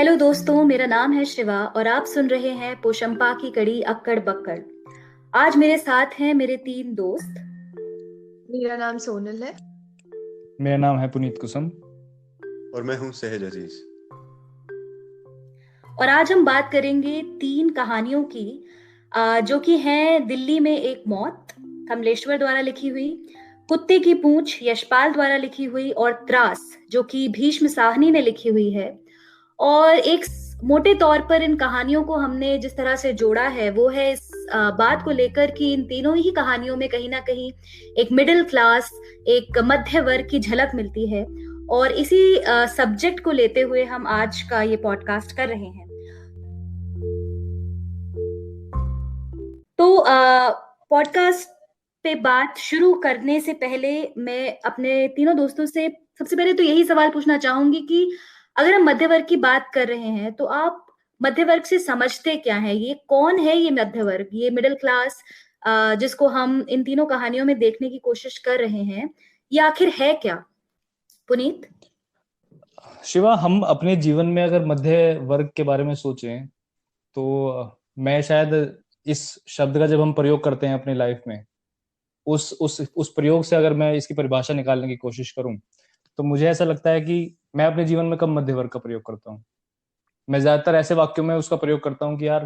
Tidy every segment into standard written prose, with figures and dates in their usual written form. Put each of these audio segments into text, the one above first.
Hello दोस्तों, मेरा नाम है शिवा और आप सुन रहे हैं पोशंपा की कड़ी अक्कड़ बक्कड़। आज मेरे साथ हैं मेरे तीन दोस्त। मेरा नाम सोनल है। मेरा नाम है पुनीत कुसुम। और मैं हूँ सहज अजीज। और आज हम बात करेंगे तीन कहानियों की, जो कि हैं दिल्ली में एक मौत, कमलेश्वर द्वारा लिखी हुई, कुत्ते की पूंछ यशपाल द्वारा लिखी हुई, और त्रास जो कि भीष्म साहनी ने लिखी हुई है। और एक मोटे तौर पर इन कहानियों को हमने जिस तरह से जोड़ा है वो है इस बात को लेकर कि इन तीनों ही कहानियों में कहीं ना कहीं एक मिडिल क्लास, एक मध्य वर्ग की झलक मिलती है। और इसी सब्जेक्ट को लेते हुए हम आज का ये पॉडकास्ट कर रहे हैं। तो पॉडकास्ट पे बात शुरू करने से पहले मैं अपने तीनों दोस्तों से सबसे पहले तो यही सवाल पूछना चाहूंगी कि अगर हम मध्य वर्ग की बात कर रहे हैं तो आप मध्य वर्ग से समझते क्या है? ये कौन है ये मध्य वर्ग, ये मिडिल क्लास जिसको हम इन तीनों कहानियों में देखने की कोशिश कर रहे हैं, ये आखिर है क्या? पुनीत। शिवा, हम अपने जीवन में अगर मध्य वर्ग के बारे में सोचें तो मैं शायद इस शब्द का जब हम प्रयोग करते हैं अपनी लाइफ में, उस प्रयोग से अगर मैं इसकी परिभाषा निकालने की कोशिश करूं तो मुझे ऐसा लगता है कि मैं अपने जीवन में कब मध्य वर्ग का प्रयोग करता हूं। मैं ज्यादातर ऐसे वाक्यों में उसका प्रयोग करता हूं कि यार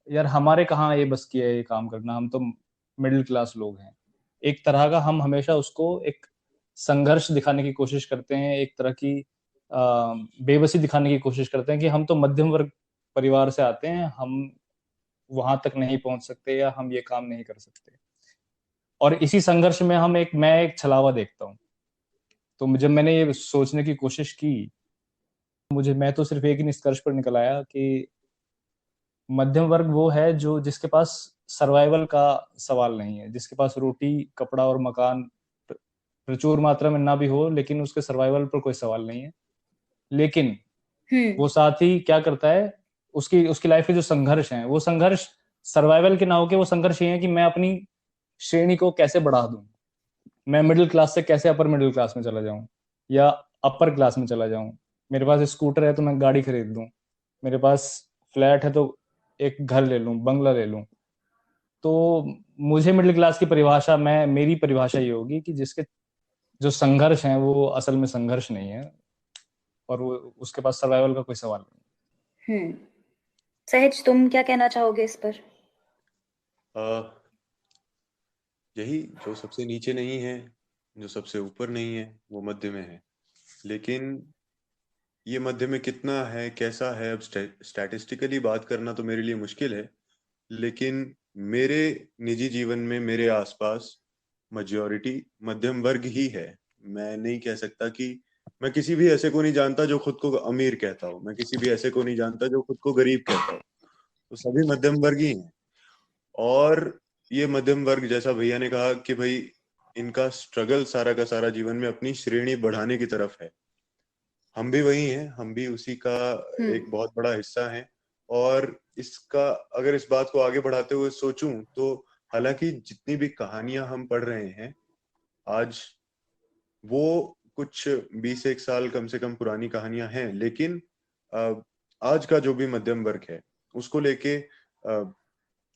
यार हमारे कहाँ ये बस की है ये काम करना, हम तो मिडिल क्लास लोग हैं। एक तरह का हम हमेशा उसको एक संघर्ष दिखाने की कोशिश करते हैं, एक तरह की बेबसी दिखाने की कोशिश करते हैं कि हम तो मध्यम वर्ग परिवार से आते हैं, हम वहां तक नहीं पहुंच सकते या हम ये काम नहीं कर सकते। और इसी संघर्ष में मैं एक छलावा देखता हूँ। तो जब मैंने ये सोचने की कोशिश की, मैं तो सिर्फ एक ही निष्कर्ष पर निकल आया कि मध्यम वर्ग वो है जो जिसके पास सर्वाइवल का सवाल नहीं है, जिसके पास रोटी कपड़ा और मकान प्रचुर मात्रा में ना भी हो लेकिन उसके सर्वाइवल पर कोई सवाल नहीं है। लेकिन वो साथ ही क्या करता है, उसकी उसकी लाइफ के जो संघर्ष हैं, वो संघर्ष सर्वाइवल के ना होके वो संघर्ष ये है कि मैं अपनी श्रेणी को कैसे बढ़ा दूं, मैं मिडिल क्लास से कैसे अपर मिडिल क्लास में चला जाऊं या अपर क्लास में चला जाऊं। मेरे पास स्कूटर है तो मैं गाड़ी खरीद लूं, मेरे पास फ्लैट है तो एक घर ले लूं, बंगला ले लूं। तो मुझे मिडिल क्लास की परिभाषा, मेरी परिभाषा ये होगी कि जिसके जो संघर्ष है वो असल में संघर्ष नहीं है और वो उसके पास सर्वाइवल का कोई सवाल नहीं। सहज, तुम क्या कहना चाहोगे इस पर? यही, जो सबसे नीचे नहीं है, जो सबसे ऊपर नहीं है, वो मध्य में है। लेकिन ये मध्य में कितना है, कैसा है, अब स्टैटिस्टिकली बात करना तो मेरे लिए मुश्किल है। लेकिन मेरे निजी जीवन में मेरे आसपास मेजॉरिटी मध्यम वर्ग ही है। मैं नहीं कह सकता कि मैं किसी भी ऐसे को नहीं जानता जो खुद को अमीर कहता हो, मैं किसी भी ऐसे को नहीं जानता जो खुद को गरीब कहता हो। तो सभी मध्यम वर्ग ही हैं। और ये मध्यम वर्ग, जैसा भैया ने कहा कि भाई इनका स्ट्रगल सारा का सारा जीवन में अपनी श्रेणी बढ़ाने की तरफ है। हम भी वही हैं, हम भी उसी का एक बहुत बड़ा हिस्सा हैं। और इसका अगर इस बात को आगे बढ़ाते हुए सोचूं तो हालांकि जितनी भी कहानियां हम पढ़ रहे हैं आज, वो कुछ 20 एक साल कम से कम पुरानी कहानियां हैं। लेकिन आज का जो भी मध्यम वर्ग है उसको लेके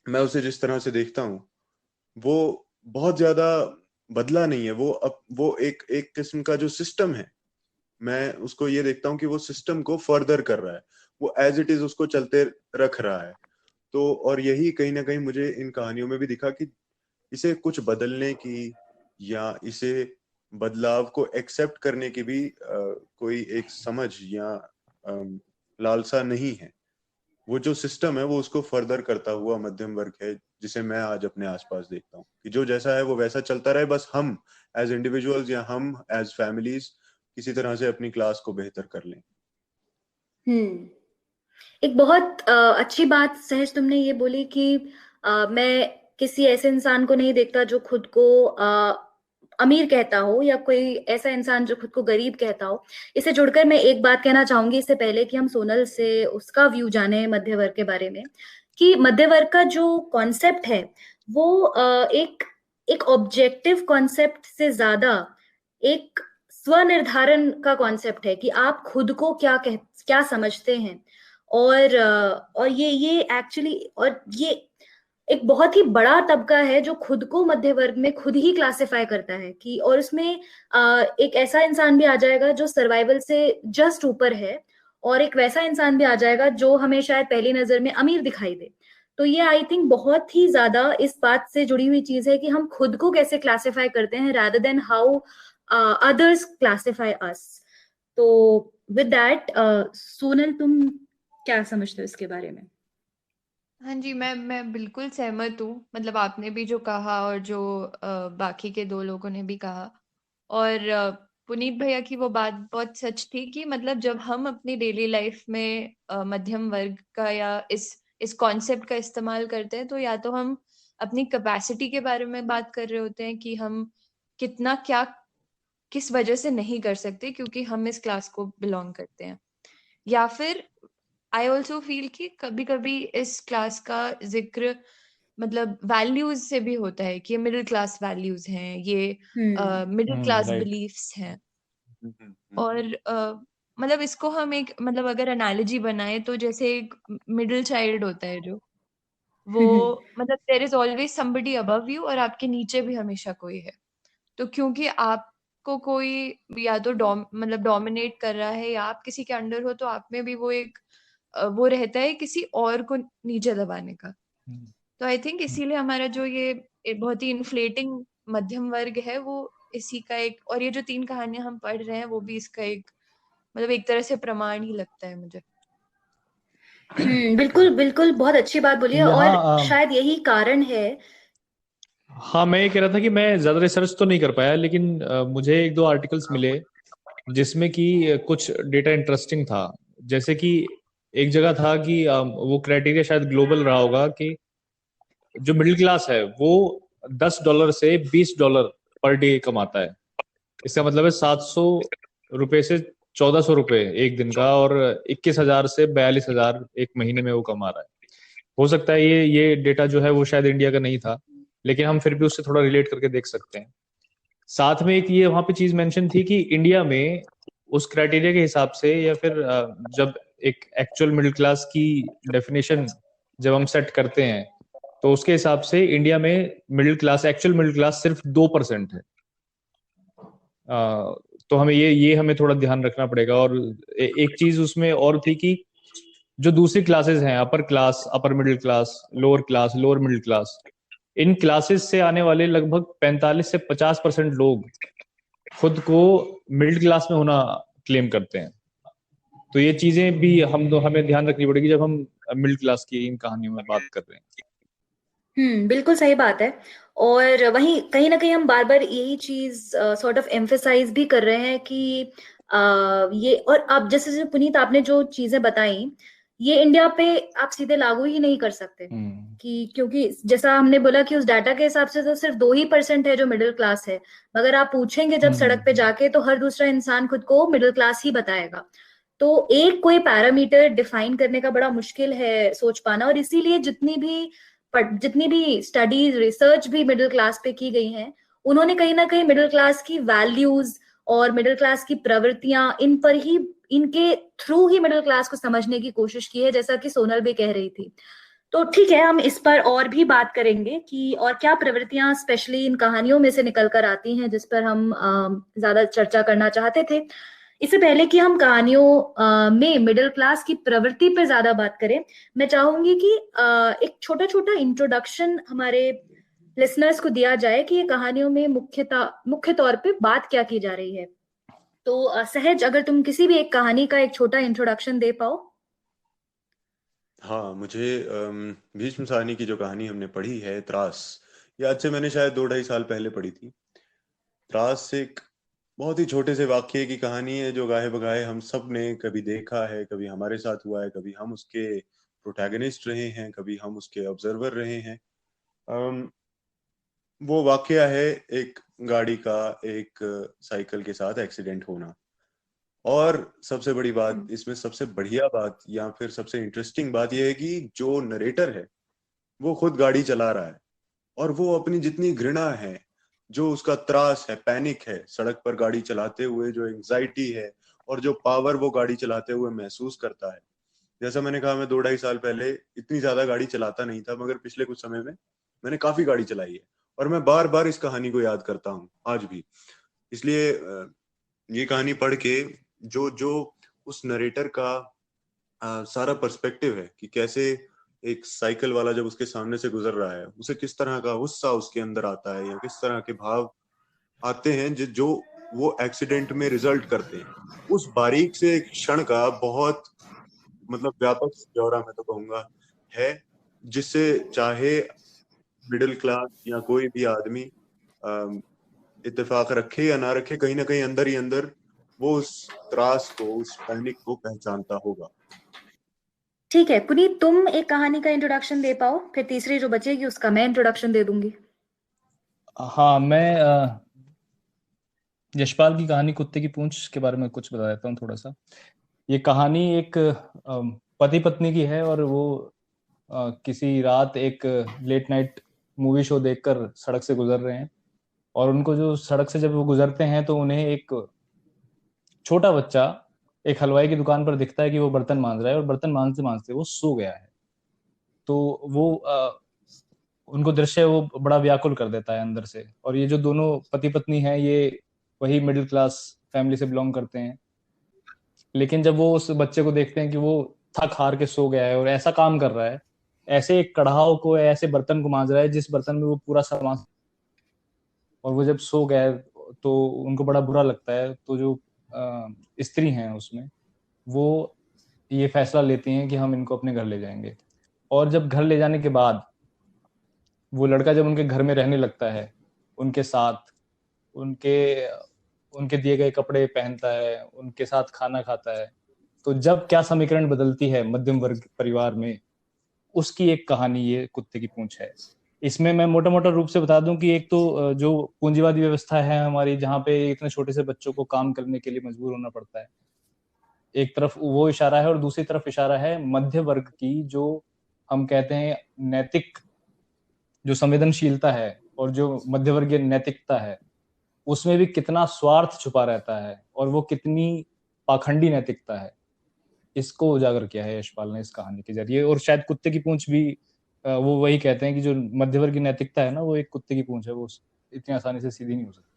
मैं उसे जिस तरह से देखता हूँ वो बहुत ज्यादा बदला नहीं है। वो एक एक किस्म का जो सिस्टम है, मैं उसको ये देखता हूँ कि वो सिस्टम को फर्दर कर रहा है, वो एज इट इज उसको चलते रख रहा है। तो और यही कहीं ना कहीं मुझे इन कहानियों में भी दिखा कि इसे कुछ बदलने की या इसे बदलाव को एक्सेप्ट करने की भी कोई एक समझ या लालसा नहीं है। वो जो सिस्टम है वो उसको फर्दर करता हुआ मध्यम वर्ग है, जिसे मैं आज अपने आसपास देखता हूँ कि जो जैसा है वो वैसा चलता रहे, बस हम एज इंडिविजुअल्स या हम एज फैमिलीज किसी तरह से अपनी क्लास को बेहतर कर लें। एक बहुत अच्छी बात सहज तुमने ये बोली कि मैं किसी ऐसे इंसान को नहीं देखता जो खुद को अमीर कहता हो या कोई ऐसा इंसान जो खुद को गरीब कहता हो। इससे जुड़कर मैं एक बात कहना चाहूंगी इससे पहले कि हम सोनल से उसका व्यू जाने मध्य वर्ग के बारे में, कि मध्य वर्ग का जो कॉन्सेप्ट है वो एक ऑब्जेक्टिव कॉन्सेप्ट से ज्यादा एक स्वनिर्धारण का कॉन्सेप्ट है कि आप खुद को क्या समझते हैं। और ये एक्चुअली, और ये एक बहुत ही बड़ा तबका है जो खुद को मध्य वर्ग में खुद ही क्लासिफाई करता है कि, और उसमें एक ऐसा इंसान भी आ जाएगा जो सर्वाइवल से जस्ट ऊपर है, और एक वैसा इंसान भी आ जाएगा जो हमें शायद पहली नजर में अमीर दिखाई दे। तो ये आई थिंक बहुत ही ज्यादा इस बात से जुड़ी हुई चीज है कि हम खुद को कैसे क्लासिफाई करते हैं rather than how others classify us. तो विद दैट सोनल, तुम क्या समझते हो इसके बारे में? हाँ जी, मैं बिल्कुल सहमत हूँ। मतलब आपने भी जो कहा और जो बाकी के दो लोगों ने भी कहा, और पुनीत भैया की वो बात बहुत सच थी कि मतलब जब हम अपनी डेली लाइफ में मध्यम वर्ग का या इस कॉन्सेप्ट का इस्तेमाल करते हैं, तो या तो हम अपनी कैपेसिटी के बारे में बात कर रहे होते हैं कि हम कितना क्या किस वजह से नहीं कर सकते क्योंकि हम इस क्लास को बिलोंग करते हैं, या फिर आई ऑल्सो फील कि कभी कभी इस क्लास का जिक्र मतलब वैल्यूज से भी होता है कि ये मिडिल क्लास वैल्यूज हैं, ये मिडिल क्लास राइट। बिलीफ्स हैं। और मतलब इसको हम एक मतलब अगर एनालॉजी बनाए तो जैसे एक मिडिल चाइल्ड होता है जो वो मतलब there is always somebody above you और आपके नीचे भी हमेशा कोई है। तो क्योंकि आपको कोई या तो मतलब डोमिनेट कर रहा है या आप किसी के अंडर हो, तो आप में भी वो एक वो रहता है किसी और को नीचे दबाने का। तो आई थिंक इसीलिए हमारा जो ये बहुत ही इन्फ्लेटिंग मध्यम वर्ग है वो इसी का एक, और ये जो 3 कहानियां हम पढ़ रहे हैं वो भी इसका एक मतलब एक तरह से प्रमाण ही लगता है मुझे। बिल्कुल बिल्कुल, बहुत अच्छी बात बोली है, और यहाँ शायद यही कारण है। हाँ, मैं ये कह रहा था कि मैं ज्यादा रिसर्च तो नहीं कर पाया, लेकिन मुझे 1-2 आर्टिकल्स मिले जिसमें कि कुछ डेटा इंटरेस्टिंग था। जैसे कि एक जगह था कि वो क्राइटेरिया शायद ग्लोबल रहा होगा कि जो मिडिल क्लास है वो $10 से $20 पर डे कमाता है। इसका मतलब है 700 रुपए से 1400 रुपए एक दिन का, और 21,000 से 42,000 एक महीने में वो कमा रहा है। हो सकता है ये डेटा जो है वो शायद इंडिया का नहीं था, लेकिन हम फिर भी उससे थोड़ा रिलेट करके देख सकते हैं। साथ में एक ये वहां पे चीज मेंशन थी कि इंडिया में उस क्राइटेरिया के हिसाब से, या फिर जब एक एक्चुअल मिडिल क्लास की डेफिनेशन जब हम सेट करते हैं, तो उसके हिसाब से इंडिया में middle class, actual middle class सिर्फ 2% है। तो हमें ये हमें थोड़ा ध्यान रखना पड़ेगा। और एक चीज उसमें और थी कि जो दूसरी क्लासेस हैं, upper class, upper middle class, lower middle class, इन क्लासेस से आने वाले लगभग 45 से 50% लोग खुद को मिडिल क्लास में होना क्लेम करते हैं। तो ये चीजें भी हमें ध्यान रखनी पड़ेगी जब हम मिडिल क्लास की इन कहानियों में बात कर रहे हैं। बिल्कुल सही बात है। और वहीं कहीं ना कहीं हम बार बार यही चीज सॉर्ट ऑफ एम्फेसाइज भी कर रहे हैं कि ये, और अब जैसे पुनीत आपने जो चीजें बताई, ये इंडिया पे आप सीधे लागू ही नहीं कर सकते कि, क्योंकि जैसा हमने बोला कि उस डाटा के हिसाब से तो सिर्फ 2% है जो मिडिल क्लास है, मगर आप पूछेंगे जब सड़क पे जाके तो हर दूसरा इंसान खुद को मिडिल क्लास ही बताएगा। तो एक कोई पैरामीटर डिफाइन करने का बड़ा मुश्किल है सोच पाना, और इसीलिए जितनी भी स्टडीज, रिसर्च भी मिडिल क्लास पे की गई हैं, उन्होंने कहीं ना कहीं मिडिल क्लास की वैल्यूज और मिडिल क्लास की प्रवृत्तियां, इन पर ही, इनके थ्रू ही मिडिल क्लास को समझने की कोशिश की है, जैसा कि सोनल भी कह रही थी। तो ठीक है, हम इस पर और भी बात करेंगे कि और क्या प्रवृत्तियां स्पेशली इन कहानियों में से निकल कर आती हैं जिस पर हम ज्यादा चर्चा करना चाहते थे। इससे पहले कि हम कहानियों में मिडिल क्लास की प्रवृत्ति पर ज्यादा बात करें, मैं चाहूंगी कि एक छोटा छोटा इंट्रोडक्शन हमारे लिसनर्स को दिया जाए कि ये कहानियों में मुख्य तौर पे बात क्या की जा रही है। तो सहज, अगर तुम किसी भी एक कहानी का एक छोटा इंट्रोडक्शन दे पाओ। हाँ, मुझे भीष्म साहनी की जो कहानी हमने पढ़ी है, त्रास, ये आज से मैंने शायद 2-2.5 साल पहले पढ़ी थी। त्रास एक बहुत ही छोटे से वाक्य की कहानी है जो गाहे बगाहे हम सब ने कभी देखा है, कभी हमारे साथ हुआ है, कभी हम उसके प्रोटैगनिस्ट रहे हैं, कभी हम उसके ऑब्जर्वर रहे हैं। वो वाकया है एक गाड़ी का एक साइकिल के साथ एक्सीडेंट होना। और सबसे बड़ी बात इसमें, सबसे बढ़िया बात या फिर सबसे इंटरेस्टिंग बात यह है कि जो नरेटर है वो खुद गाड़ी चला रहा है, और वो अपनी जितनी घृणा है, जो उसका त्रास है, पैनिक है सड़क पर गाड़ी चलाते हुए, जो एंजाइटी है और जो पावर वो गाड़ी चलाते हुए महसूस करता है। जैसा मैंने कहा, मैं 2-2.5 साल पहले इतनी ज्यादा गाड़ी चलाता नहीं था, मगर पिछले कुछ समय में मैंने काफी गाड़ी चलाई है और मैं बार बार इस कहानी को याद करता हूँ आज भी। इसलिए ये कहानी पढ़ के जो जो उस नरेटर का सारा पर्सपेक्टिव है कि कैसे एक साइकिल वाला जब उसके सामने से गुजर रहा है, उसे किस तरह का गुस्सा उसके अंदर आता है या किस तरह के भाव आते हैं जो वो एक्सीडेंट में रिजल्ट करते हैं, उस बारीक से एक क्षण का बहुत मतलब व्यापक ब्यौरा मैं तो कहूंगा है, जिससे चाहे मिडिल क्लास या कोई भी आदमी इत्तेफाक रखे या ना रखे, कहीं ना कहीं अंदर ही अंदर वो उस त्रास को, उस पैनिक को पहचानता होगा। ठीक है पुनीत, तुम एक कहानी का इंट्रोडक्शन दे पाओ, फिर तीसरी जो बचेगी उसका मैं इंट्रोडक्शन दे दूंगी। हाँ, मैं यशपाल की कहानी कुत्ते की पूंछ के बारे में कुछ बता देता हूँ थोड़ा सा। ये कहानी एक पति पत्नी की है और वो किसी रात एक लेट नाइट मूवी शो देखकर सड़क से गुजर रहे हैं, और उनको जो सड़क से जब वो गुजरते हैं तो उन्हें एक छोटा बच्चा एक हलवाई की दुकान पर दिखता है कि वो बर्तन मांज रहा है, और बर्तन मांजते मांजते वो सो गया है। तो वो उनको दृश्य वो बड़ा व्याकुल कर देता है अंदर से। और ये जो दोनों पति पत्नी हैं, ये वही मिडिल क्लास फैमिली से बिलोंग करते हैं, लेकिन जब वो उस बच्चे को देखते हैं कि वो थक हार के सो गया है और ऐसा काम कर रहा है, ऐसे एक कढ़ाव को, ऐसे बर्तन को मांज रहा है जिस बर्तन में वो पूरा सामान, और वो जब सो गया तो उनको बड़ा बुरा लगता है। तो जो स्त्री हैं उसमें, वो ये फैसला लेती हैं कि हम इनको अपने घर ले जाएंगे। और जब घर ले जाने के बाद वो लड़का जब उनके घर में रहने लगता है, उनके साथ उनके दिए गए कपड़े पहनता है, उनके साथ खाना खाता है, तो जब क्या समीकरण बदलती है मध्यम वर्ग परिवार में, उसकी एक कहानी ये कुत्ते की पूंछ है। इसमें मैं मोटा मोटा रूप से बता दूं कि एक तो जो पूंजीवादी व्यवस्था है हमारी, जहाँ पे इतने छोटे से बच्चों को काम करने के लिए मजबूर होना पड़ता है, एक तरफ वो इशारा है, और दूसरी तरफ इशारा है मध्य वर्ग की, जो हम कहते हैं नैतिक जो संवेदनशीलता है और जो मध्यवर्गीय नैतिकता है, उसमें भी कितना स्वार्थ छुपा रहता है और वो कितनी पाखंडी नैतिकता है, इसको उजागर किया है यशपाल ने इस कहानी के जरिए। और शायद कुत्ते की पूंछ भी वो वही कहते हैं कि जो मध्यवर्गीय नैतिकता है ना, वो एक कुत्ते की पूंछ है, वो इतनी आसानी से सीधी नहीं हो सकती।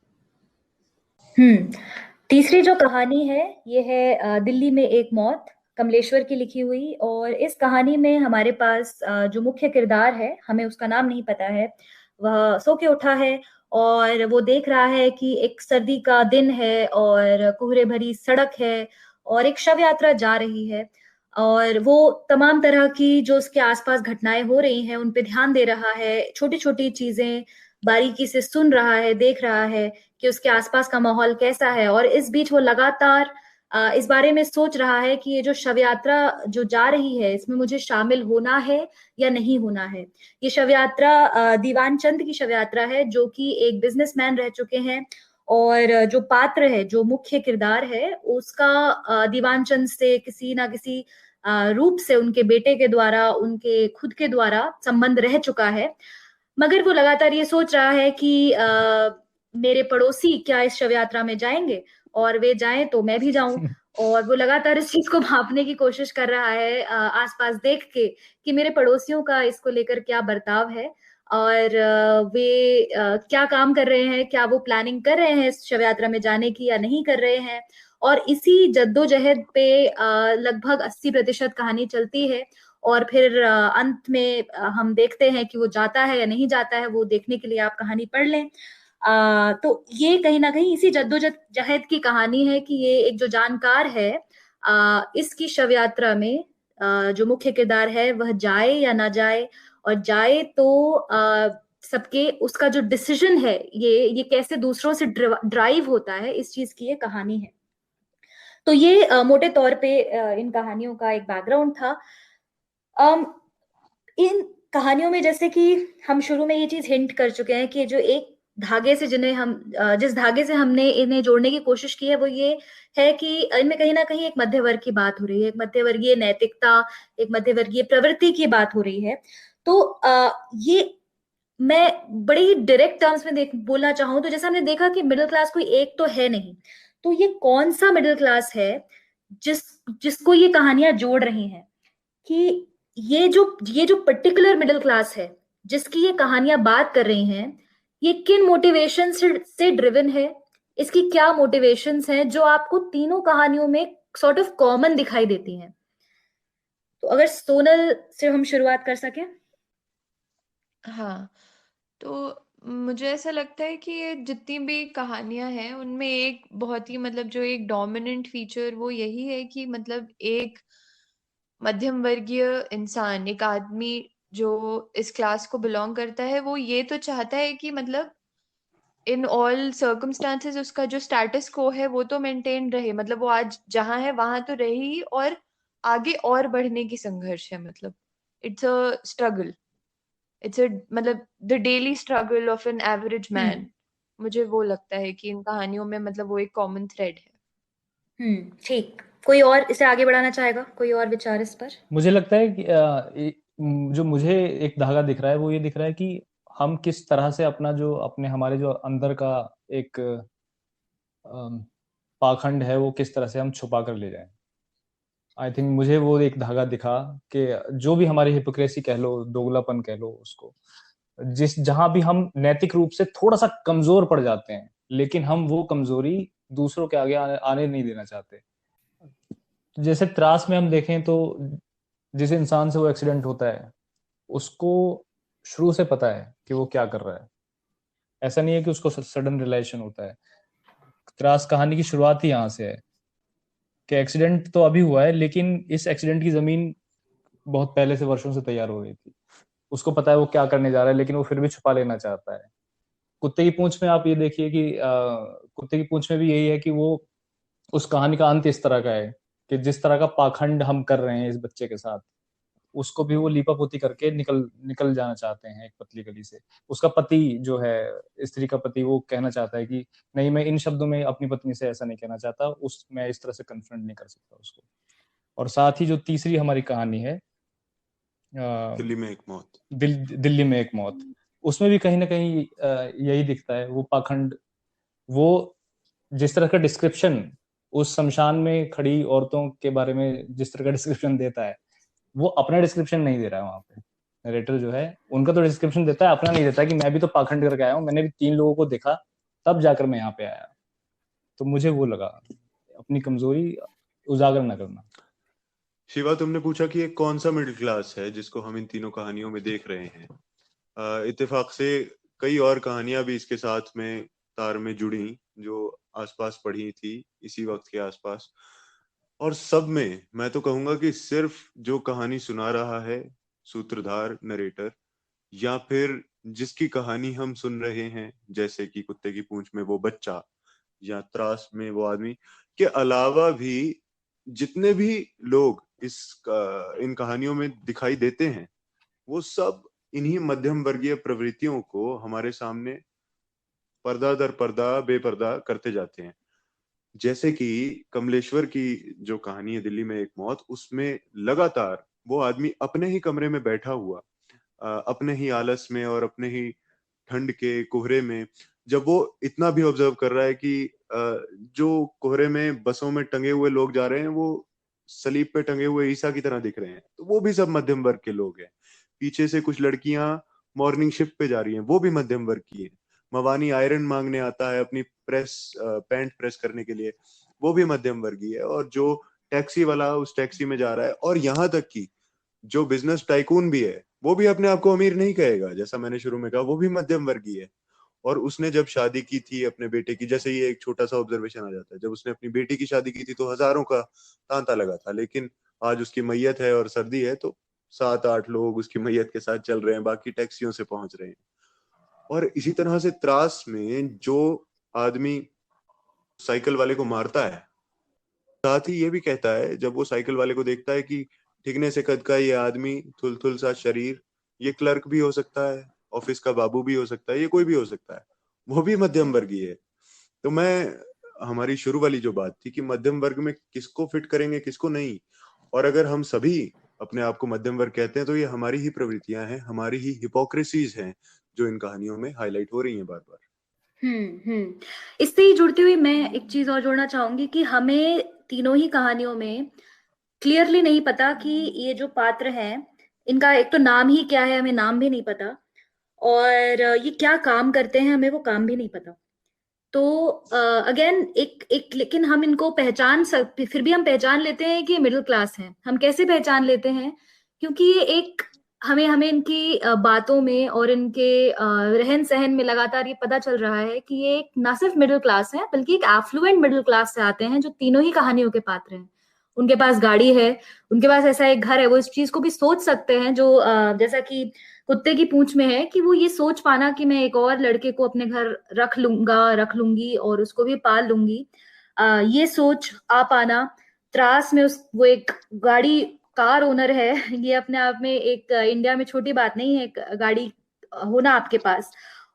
तीसरी जो कहानी है ये है दिल्ली में एक मौत, कमलेश्वर की लिखी हुई। और इस कहानी में हमारे पास जो मुख्य किरदार है, हमें उसका नाम नहीं पता है, वह सो के उठा है और वो देख रहा है कि एक सर्दी का दिन है और कोहरे भरी सड़क है और एक शव यात्रा जा रही है, और वो तमाम तरह की जो उसके आसपास घटनाएं हो रही हैं उन पे ध्यान दे रहा है, छोटी छोटी चीजें बारीकी से सुन रहा है, देख रहा है कि उसके आसपास का माहौल कैसा है। और इस बीच वो लगातार इस बारे में सोच रहा है कि ये जो शव यात्रा जो जा रही है, इसमें मुझे शामिल होना है या नहीं होना है। ये शव यात्रा दीवान चंद की शव यात्रा है, जो कि एक बिजनेसमैन रह चुके हैं, और जो पात्र है, जो मुख्य किरदार है, उसका दीवान चंद से किसी ना किसी रूप से उनके बेटे के द्वारा, उनके खुद के द्वारा संबंध रह चुका है। मगर वो लगातार ये सोच रहा है कि मेरे पड़ोसी क्या इस शव यात्रा में जाएंगे, और वे जाएं तो मैं भी जाऊं। और वो लगातार इस चीज को भांपने की कोशिश कर रहा है आसपास देख के कि मेरे पड़ोसियों का इसको लेकर क्या बर्ताव है, और वे क्या काम कर रहे हैं, क्या वो प्लानिंग कर रहे हैं इस शव यात्रा में जाने की या नहीं कर रहे हैं। और इसी जद्दोजहद पे लगभग 80% कहानी चलती है। और फिर अंत में हम देखते हैं कि वो जाता है या नहीं जाता है। वो देखने के लिए आप कहानी पढ़ लें। तो ये कहीं ना कहीं इसी जद्दोजहद की कहानी है कि ये एक जो जानकार है, इसकी शव यात्रा में जो मुख्य किरदार है वह जाए या ना जाए, और जाए तो सबके उसका जो डिसीजन है, ये कैसे दूसरों से ड्राइव होता है, इस चीज की ये कहानी है। तो ये मोटे तौर पे इन कहानियों का एक बैकग्राउंड था। इन कहानियों में जैसे कि हम शुरू में ये चीज हिंट कर चुके हैं कि जो एक धागे से जिस धागे से हमने इन्हें जोड़ने की कोशिश की है, वो ये है कि इनमें कहीं ना कहीं एक मध्य वर्ग की बात हो रही है, एक मध्यवर्गीय नैतिकता, एक मध्यवर्गीय प्रवृत्ति की बात हो रही है। तो ये मैं बड़े ही डायरेक्ट टर्म्स में बोलना चाहूँ तो जैसे हमने देखा कि मिडिल क्लास कोई एक तो है नहीं, तो ये कौन सा मिडिल क्लास है जिसको ये कहानियां जोड़ रही हैं, कि ये जो पर्टिकुलर मिडिल क्लास है जिसकी ये कहानियां बात कर रही हैं, ये किन मोटिवेशन से ड्रिवन है, इसकी क्या मोटिवेशंस हैं जो आपको तीनों कहानियों में सॉर्ट ऑफ कॉमन दिखाई देती हैं। तो अगर सोनल से हम शुरुआत कर सकें। हाँ, तो मुझे ऐसा लगता है कि ये जितनी भी कहानियां हैं उनमें एक बहुत ही मतलब जो एक डोमिनेंट फीचर वो यही है कि मतलब एक मध्यम वर्गीय इंसान, एक आदमी जो इस क्लास को बिलोंग करता है, वो ये तो चाहता है कि मतलब इन ऑल सर्कमस्टांसेस उसका जो स्टेटस को है वो तो मेंटेन रहे, मतलब वो आज जहां है वहां तो रहे ही, और आगे और बढ़ने की संघर्ष है। मतलब it's a struggle, it's a मतलब the daily struggle of an average man. मुझे वो लगता है कि इन कहानियों में मतलब वो एक कॉमन थ्रेड है। ठीक। कोई और इसे आगे बढ़ाना चाहेगा, कोई और विचार इस पर? मुझे लगता है कि जो मुझे एक धागा दिख रहा है वो ये दिख रहा है कि हम किस तरह से अपना जो अपने हमारे जो अंदर का एक पाखंड है वो किस तरह से हम छुपा कर ले जाएं। आई थिंक मुझे वो एक धागा दिखा कि जो भी हमारी हिपोक्रेसी कह लो, दोगलापन कह लो उसको, जहां भी हम नैतिक रूप से थोड़ा सा कमजोर पड़ जाते हैं, लेकिन हम वो कमजोरी दूसरों के आगे आने नहीं देना चाहते। जैसे त्रास में हम देखें तो जिस इंसान से वो एक्सीडेंट होता है उसको शुरू से पता है कि वो क्या कर रहा है। ऐसा नहीं है कि उसको सडन रियलाइजेशन होता है। त्रास कहानी की शुरुआत ही यहाँ से है कि एक्सीडेंट तो अभी हुआ है, लेकिन इस एक्सीडेंट की जमीन बहुत पहले से, वर्षों से तैयार हो गई थी। उसको पता है वो क्या करने जा रहा है, लेकिन वो फिर भी छुपा लेना चाहता है। कुत्ते की पूंछ में आप ये देखिए कि कुत्ते की पूंछ में भी यही है कि वो, उस कहानी का अंत इस तरह का है कि जिस तरह का पाखंड हम कर रहे हैं इस बच्चे के साथ, उसको भी वो लीपापोती करके निकल निकल जाना चाहते हैं एक पतली गली से। उसका पति जो है, स्त्री का पति, वो कहना चाहता है कि नहीं, मैं इन शब्दों में अपनी पत्नी से ऐसा नहीं कहना चाहता, मैं इस तरह से कन्फ्रंट नहीं कर सकता उसको। और साथ ही जो तीसरी हमारी कहानी है, दिल्ली में एक मौत, दिल्ली में एक मौत, उसमें भी कहीं ना कहीं यही दिखता है, वो पाखंड। वो जिस तरह का डिस्क्रिप्शन उस शमशान में खड़ी औरतों के बारे में जिस तरह का डिस्क्रिप्शन देता है, वो अपना डिस्क्रिप्शन नहीं दे रहा है वहां पे। नरेटर जो है उनका तो डिस्क्रिप्शन देता है, अपना नहीं देता है कि मैं भी तो पाखंड करके आया हूँ, मैंने भी 3 लोगों को देखा तब जाकर मैं यहाँ पे आया। तो मुझे वो लगा, अपनी कमजोरी उजागर न करना। शिवा, तुमने पूछा कि ये कौन सा मिडिल क्लास है जिसको हम इन तीनों कहानियों में देख रहे हैं। इत्तेफाक से कई और कहानियां भी इसके साथ में तार में जुड़ी जो आसपास पढ़ी थी इसी वक्त के आसपास, और सब में मैं तो कहूंगा कि सिर्फ जो कहानी सुना रहा है सूत्रधार, नरेटर, या फिर जिसकी कहानी हम सुन रहे हैं, जैसे कि कुत्ते की पूंछ में वो बच्चा या त्रास में वो आदमी, के अलावा भी जितने भी लोग इन कहानियों में दिखाई देते हैं, वो सब इन्हीं मध्यम वर्गीय प्रवृत्तियों को हमारे सामने पर्दा दर पर्दा बेपर्दा करते जाते हैं। जैसे कि कमलेश्वर की जो कहानी है दिल्ली में एक मौत, उसमें लगातार वो आदमी अपने ही कमरे में बैठा हुआ, अपने ही आलस में और अपने ही ठंड के कोहरे में, जब वो इतना भी ऑब्जर्व कर रहा है कि जो कोहरे में बसों में टंगे हुए लोग जा रहे हैं वो सलीब पे टंगे हुए ईसा की तरह दिख रहे हैं, तो वो भी सब मध्यम वर्ग के लोग हैं। पीछे से कुछ लड़कियां मॉर्निंग शिफ्ट पे जा रही हैं, वो भी मध्यम वर्ग की है। मवानी आयरन मांगने आता है अपनी पैंट प्रेस करने के लिए, वो भी मध्यम वर्गीय है। और जो टैक्सी वाला उस टैक्सी में जा रहा है, और यहाँ तक कि जो बिजनेस टाइकून भी है, वो भी अपने आप को अमीर नहीं कहेगा, जैसा मैंने शुरू में कहा, वो भी मध्यम वर्गीय है। और उसने जब शादी की थी अपने बेटे की, जैसे ये एक छोटा सा ऑब्जर्वेशन आ जाता है, जब उसने अपनी बेटी की शादी की थी तो हजारों का तांता लगा था, लेकिन आज उसकी मैयत है और सर्दी है तो 7-8 लोग उसकी मैयत के साथ चल रहे हैं, बाकी टैक्सियों से पहुंच रहे हैं। और इसी तरह से त्रास में जो आदमी साइकिल वाले को मारता है, साथ ही ये भी कहता है जब वो साइकिल वाले को देखता है कि ठिकने से कद का ये आदमी, थुल सा शरीर, ये क्लर्क भी हो सकता है, ऑफिस का बाबू भी हो सकता है, ये कोई भी हो सकता है, वो भी मध्यम वर्गीय है। तो हमारी शुरू वाली जो बात थी कि मध्यम वर्ग में किसको फिट करेंगे किसको नहीं, और अगर हम सभी अपने आप को मध्यम वर्ग कहते हैं तो ये हमारी ही प्रवृत्तियां हैं, हमारी ही हिपोक्रेसीज हैं जो इन कहानियों में हाईलाइट हो रही हैं बार बार। इससे ही जुड़ती हुई मैं एक चीज और जोड़ना चाहूंगी कि हमें तीनों ही कहानियों में क्लियरली नहीं पता कि ये जो पात्र हैं इनका एक तो नाम ही क्या है, हमें नाम भी नहीं पता, और ये क्या काम करते हैं हमें वो काम भी नहीं पता। तो अगेन एक लेकिन हम इनको पहचान सकते, फिर भी हम पहचान लेते हैं कि ये मिडिल क्लास हैं। हम कैसे पहचान लेते हैं? क्योंकि ये एक हमें हमें इनकी बातों में और इनके रहन सहन में लगातार ये पता चल रहा है कि ये एक ना सिर्फ मिडिल क्लास है बल्कि एक एफ्लुएंट मिडिल क्लास से आते हैं, जो तीनों ही कहानियों के पात्र हैं। उनके पास गाड़ी है, उनके पास ऐसा एक घर है, वो इस चीज को भी सोच सकते हैं जो जैसा कि कुत्ते की पूंछ में है कि वो ये सोच पाना कि मैं एक और लड़के को अपने घर रख लूंगी और उसको भी पाल लूंगी, ये सोच आ पाना। त्रास में उस वो एक गाड़ी कार ओनर है, ये अपने आप में एक इंडिया में छोटी बात नहीं है, एक गाड़ी होना आपके पास।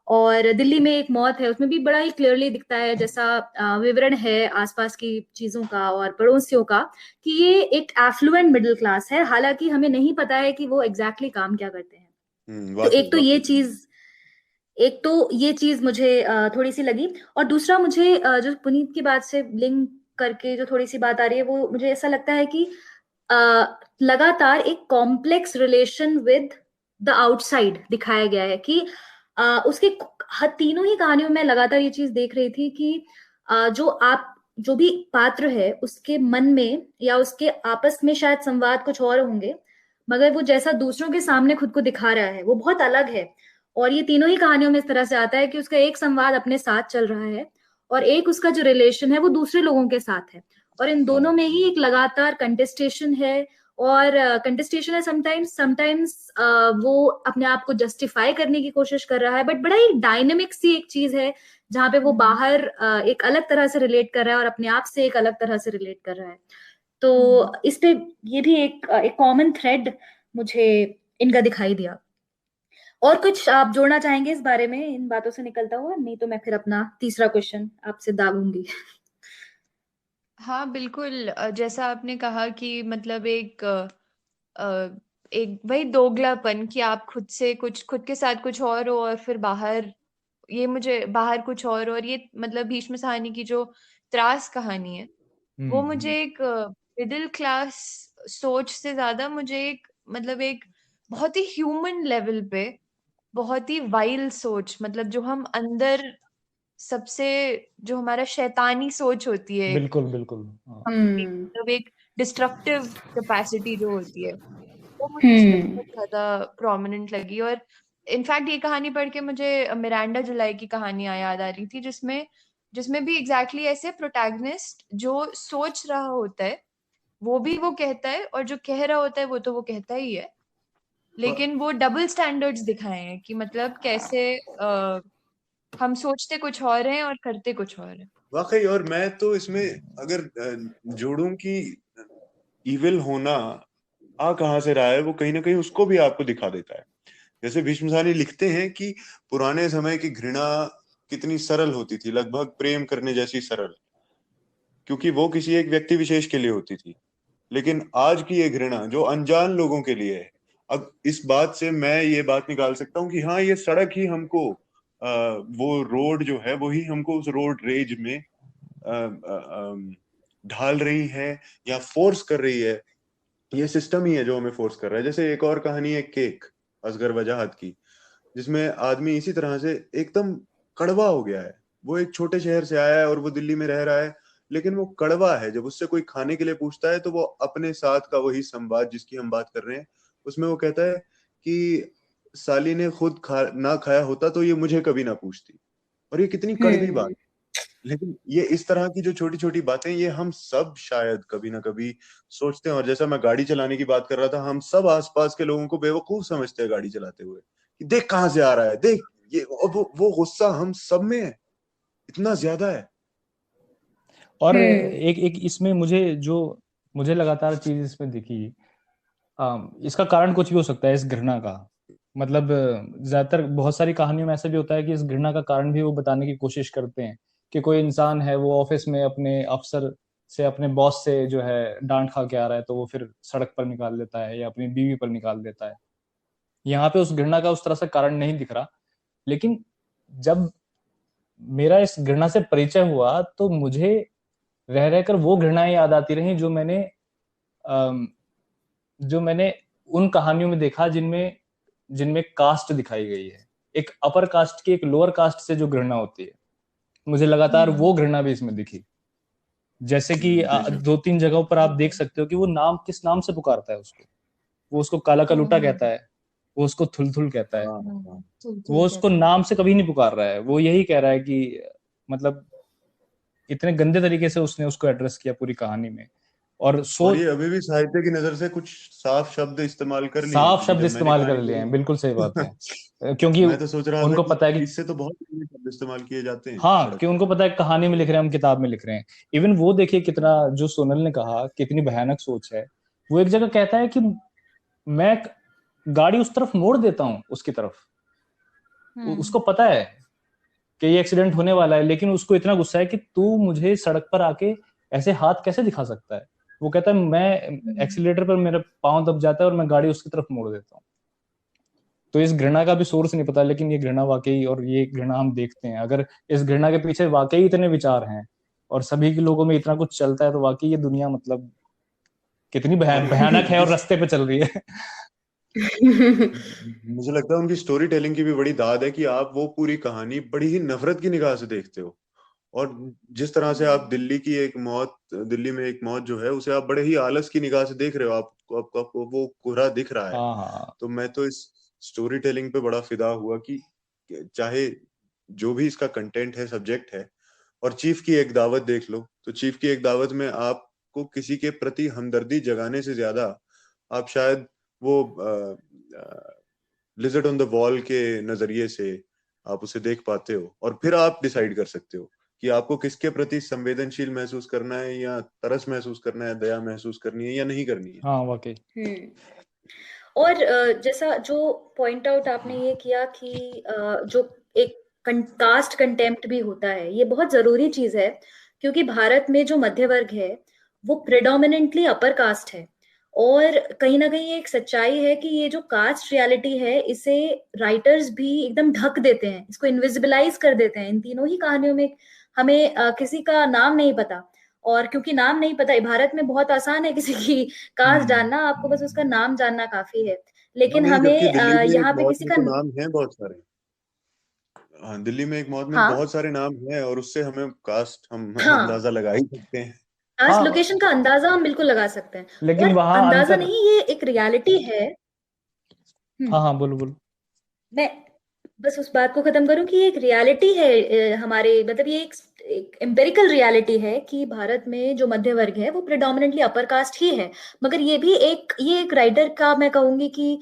और दिल्ली में एक मौत है, उसमें भी बड़ा ही क्लियरली दिखता है, जैसा विवरण है आसपास की चीजों का और पड़ोसियों का, कि ये एक एफ्लुएंट मिडिल क्लास है, हालांकि हमें नहीं पता है कि वो एग्जैक्टली काम क्या करते हैं। तो वाकई एक तो ये चीज मुझे थोड़ी सी लगी। और दूसरा मुझे जो पुनीत की बात से लिंक करके जो थोड़ी सी बात आ रही है, वो मुझे ऐसा लगता है कि लगातार एक complex relation with the outside दिखाया गया है कि उसके तीनों ही कहानियों में लगातार ये चीज देख रही थी कि जो भी पात्र है उसके मन में या उसके आपस में शायद संवाद कुछ और होंगे, मगर वो जैसा दूसरों के सामने खुद को दिखा रहा है वो बहुत अलग है। और ये तीनों ही कहानियों में इस तरह से आता है कि उसका एक संवाद अपने साथ चल रहा है और एक उसका जो रिलेशन है वो दूसरे लोगों के साथ है, और इन दोनों में ही एक लगातार कंटेस्टेशन है। और कंटेस्टेशन है, समटाइम्स वो अपने आप को जस्टिफाई करने की कोशिश कर रहा है, बट बड़ा ही डायनेमिक सी एक चीज है जहाँ पे वो बाहर एक अलग तरह से रिलेट कर रहा है और अपने आप से एक अलग तरह से रिलेट कर रहा है। तो इस पे ये भी एक कॉमन थ्रेड मुझे इनका दिखाई दिया। और कुछ आप जोड़ना चाहेंगे इस बारे में इन बातों से निकलता हुआ? नहीं तो मैं फिर अपना तीसरा क्वेश्चन आपसे दागूंगी। हाँ बिल्कुल, जैसा आपने कहा कि मतलब एक वही दोगलापन कि आप खुद के साथ कुछ और हो और फिर बाहर कुछ और ये मतलब भीष्म साहनी की जो त्रास कहानी है वो मुझे एक मिडिल क्लास सोच से ज्यादा मुझे एक बहुत ही ह्यूमन लेवल पे बहुत ही वाइल्ड सोच, मतलब जो हम अंदर सबसे जो हमारा शैतानी सोच होती है, बिल्कुल बिल्कुल। मतलब एक डिस्ट्रक्टिव कैपेसिटी जो होती है, वो मुझे इसमें बहुत ज्यादा प्रोमिनेंट लगी। और इनफैक्ट ये कहानी पढ़ के मुझे मिरांडा जुलाई की कहानियां याद आ रही थी, जिसमें भी एग्जैक्टली ऐसे प्रोटैगनिस्ट जो सोच रहा होता है वो कहता है, और जो कह रहा होता है वो कहता ही है, लेकिन वो डबल स्टैंडर्ड्स दिखाए हैं कि मतलब कैसे हम सोचते कुछ और हैं और करते कुछ और हैं। वाकई। और मैं तो इसमें अगर जोड़ूं कि इविल होना आ कहाँ से रहा है, वो कहीं ना कहीं उसको भी आपको दिखा देता है। जैसे भीष्म साहनी लिखते हैं कि पुराने समय की घृणा कितनी सरल होती थी, लगभग प्रेम करने जैसी सरल, क्योंकि वो किसी एक व्यक्ति विशेष के लिए होती थी। लेकिन आज की ये घृणा जो अनजान लोगों के लिए है, अब इस बात से मैं ये बात निकाल सकता हूँ कि हाँ, ये सड़क ही हमको वो रोड जो है वही हमको उस रोड रेज में ढाल रही है या फोर्स कर रही है। ये सिस्टम ही है जो हमें फोर्स कर रहा है। जैसे एक और कहानी है केक, असगर वजाहत की, जिसमें आदमी इसी तरह से एकदम कड़वा हो गया है। वो एक छोटे शहर से आया है और वो दिल्ली में रह रहा है, लेकिन वो कड़वा है। जब उससे कोई खाने के लिए पूछता है तो वो अपने साथ का वही संवाद जिसकी हम बात कर रहे हैं, उसमें वो कहता है कि साली ने खुद ना खाया होता तो ये मुझे कभी ना पूछती। और ये कितनी कड़वी बात। लेकिन ये इस तरह की जो छोटी छोटी बातें, ये हम सब शायद कभी ना कभी सोचते हैं। और जैसा मैं गाड़ी चलाने की बात कर रहा था, हम सब आसपास के लोगों को बेवकूफ समझते हैं गाड़ी चलाते हुए, कि देख कहां से आ रहा है, देख ये। और वो गुस्सा हम सब में है, इतना ज्यादा है। और एक इसमें मुझे लगातार चीज इसमें दिखी, इसका कारण कुछ भी हो सकता है इस घृणा का। मतलब ज्यादातर बहुत सारी कहानियों में ऐसा भी होता है कि इस घृणा का कारण भी वो बताने की कोशिश करते हैं कि कोई इंसान है, वो ऑफिस में अपने अफसर से, अपने बॉस से जो है डांट खा के आ रहा है, तो वो फिर सड़क पर निकाल देता है या अपनी बीवी पर निकाल देता है। यहाँ पे उस घृणा का उस तरह से कारण नहीं दिख रहा, लेकिन जब मेरा इस घृणा से परिचय हुआ तो मुझे रह रहकर वो घृणाएं याद आती रही जो मैंने उन कहानियों में देखा जिनमें जिनमें कास्ट दिखाई गई है, एक अपर कास्ट की एक लोअर कास्ट से जो घृणा होती है, मुझे लगातार वो घृणा भी इसमें दिखी। जैसे कि दो तीन जगहों पर आप देख सकते हो कि वो नाम किस नाम से पुकारता है उसको। वो उसको काला कलूटा कहता है, वो उसको थुलथुल कहता है, वो उसको नाम से कभी नहीं पुकार रहा है। वो यही कह रहा है कि मतलब इतने गंदे तरीके से उसने उसको एड्रेस किया पूरी कहानी में। और ये अभी भी साहित्य की नजर से कुछ साफ शब्द इस्तेमाल कर लिए, साफ शब्द इस्तेमाल कर लिए हैं, बिल्कुल सही बात है। क्योंकि मैं तो सोच रहा उनको पता है कि इससे तो बहुत शब्द इस्तेमाल किए जाते हैं। हाँ, कि उनको पता है कहानी में लिख रहे हैं, हम किताब में लिख रहे हैं। इवन वो देखिए कितना, जो सोनल ने कहा कितनी भयानक सोच है। वो एक जगह कहता है कि मैं गाड़ी उस तरफ मोड़ देता हूँ, उसकी तरफ। उसको पता है कि ये एक्सीडेंट होने वाला है, लेकिन उसको इतना गुस्सा है कि तू मुझे सड़क पर आके ऐसे हाथ कैसे दिखा सकता है। वो कहता है मैं एक्सीलेटर पर मेरा पांव दब जाता है और मैं गाड़ी उसकी तरफ मोड़ देता हूँ। तो इस घृणा का भी सोर्स नहीं पता, लेकिन ये घृणा वाकई, और ये घृणा हम देखते हैं, अगर इस घृणा के पीछे वाकई इतने विचार हैं और सभी के लोगों में इतना कुछ चलता है, तो वाकई ये दुनिया मतलब कितनी भयानक है और रास्ते पे चल रही है। मुझे लगता है उनकी स्टोरी टेलिंग की भी बड़ी दाद है कि आप वो पूरी कहानी बड़ी ही नफरत की निगाह से देखते हो। और जिस तरह से आप दिल्ली में एक मौत जो है उसे आप बड़े ही आलस की निगाह से देख रहे हो, आपको वो कोहरा दिख रहा है। तो मैं तो इस स्टोरी टेलिंग पे बड़ा फिदा हुआ कि चाहे जो भी इसका कंटेंट है, सब्जेक्ट है, और चीफ की एक दावत देख लो, तो चीफ की एक दावत में आपको किसी के प्रति हमदर्दी जगाने से ज्यादा आप शायद वो लिजर्ड ऑन द वॉल के नजरिए से आप उसे देख पाते हो, और फिर आप डिसाइड कर सकते हो कि आपको किसके प्रति संवेदनशील महसूस करना है, या तरस महसूस करना है, दया महसूस करनी है या नहीं करनी है। हाँ, वाकई। और जैसा जो पॉइंट आउट आपने ये किया कि जो एक कास्ट कंटेम्प्ट भी होता है, ये बहुत जरूरी चीज है, क्योंकि भारत में जो मध्य वर्ग है वो प्रेडोमिनेंटली अपर कास्ट है। और कहीं ना कहीं एक सच्चाई है कि ये जो कास्ट रियलिटी है, इसे राइटर्स भी एकदम ढक देते हैं, इसको इनविजिबलाइज कर देते हैं। इन तीनों ही कहानियों में हमें किसी का नाम नहीं पता, और क्योंकि नाम नहीं पता, भारत में बहुत आसान है किसी की कास्ट जानना, आपको बस उसका नाम जानना काफी है। लेकिन हमें यहाँ पे किसी का नाम है बहुत सारे। हाँ, दिल्ली में एक मौत में बहुत सारे नाम हैं, और उससे हमें कास्ट हम अंदाजा लगा ही सकते हैं। कास्ट लोकेशन का अंदाजा हम बिल्कुल लगा सकते हैं, लेकिन वहां अंदाजा नहीं, ये एक रियलिटी है। हाँ, बोलो। मैं बस उस बात को खत्म करूं कि एक रियलिटी है हमारे, मतलब ये एक एम्पेरिकल रियलिटी है कि भारत में जो मध्य वर्ग है वो प्रेडोमिनेंटली अपर कास्ट ही है। मगर ये भी एक राइटर का, मैं कहूंगी कि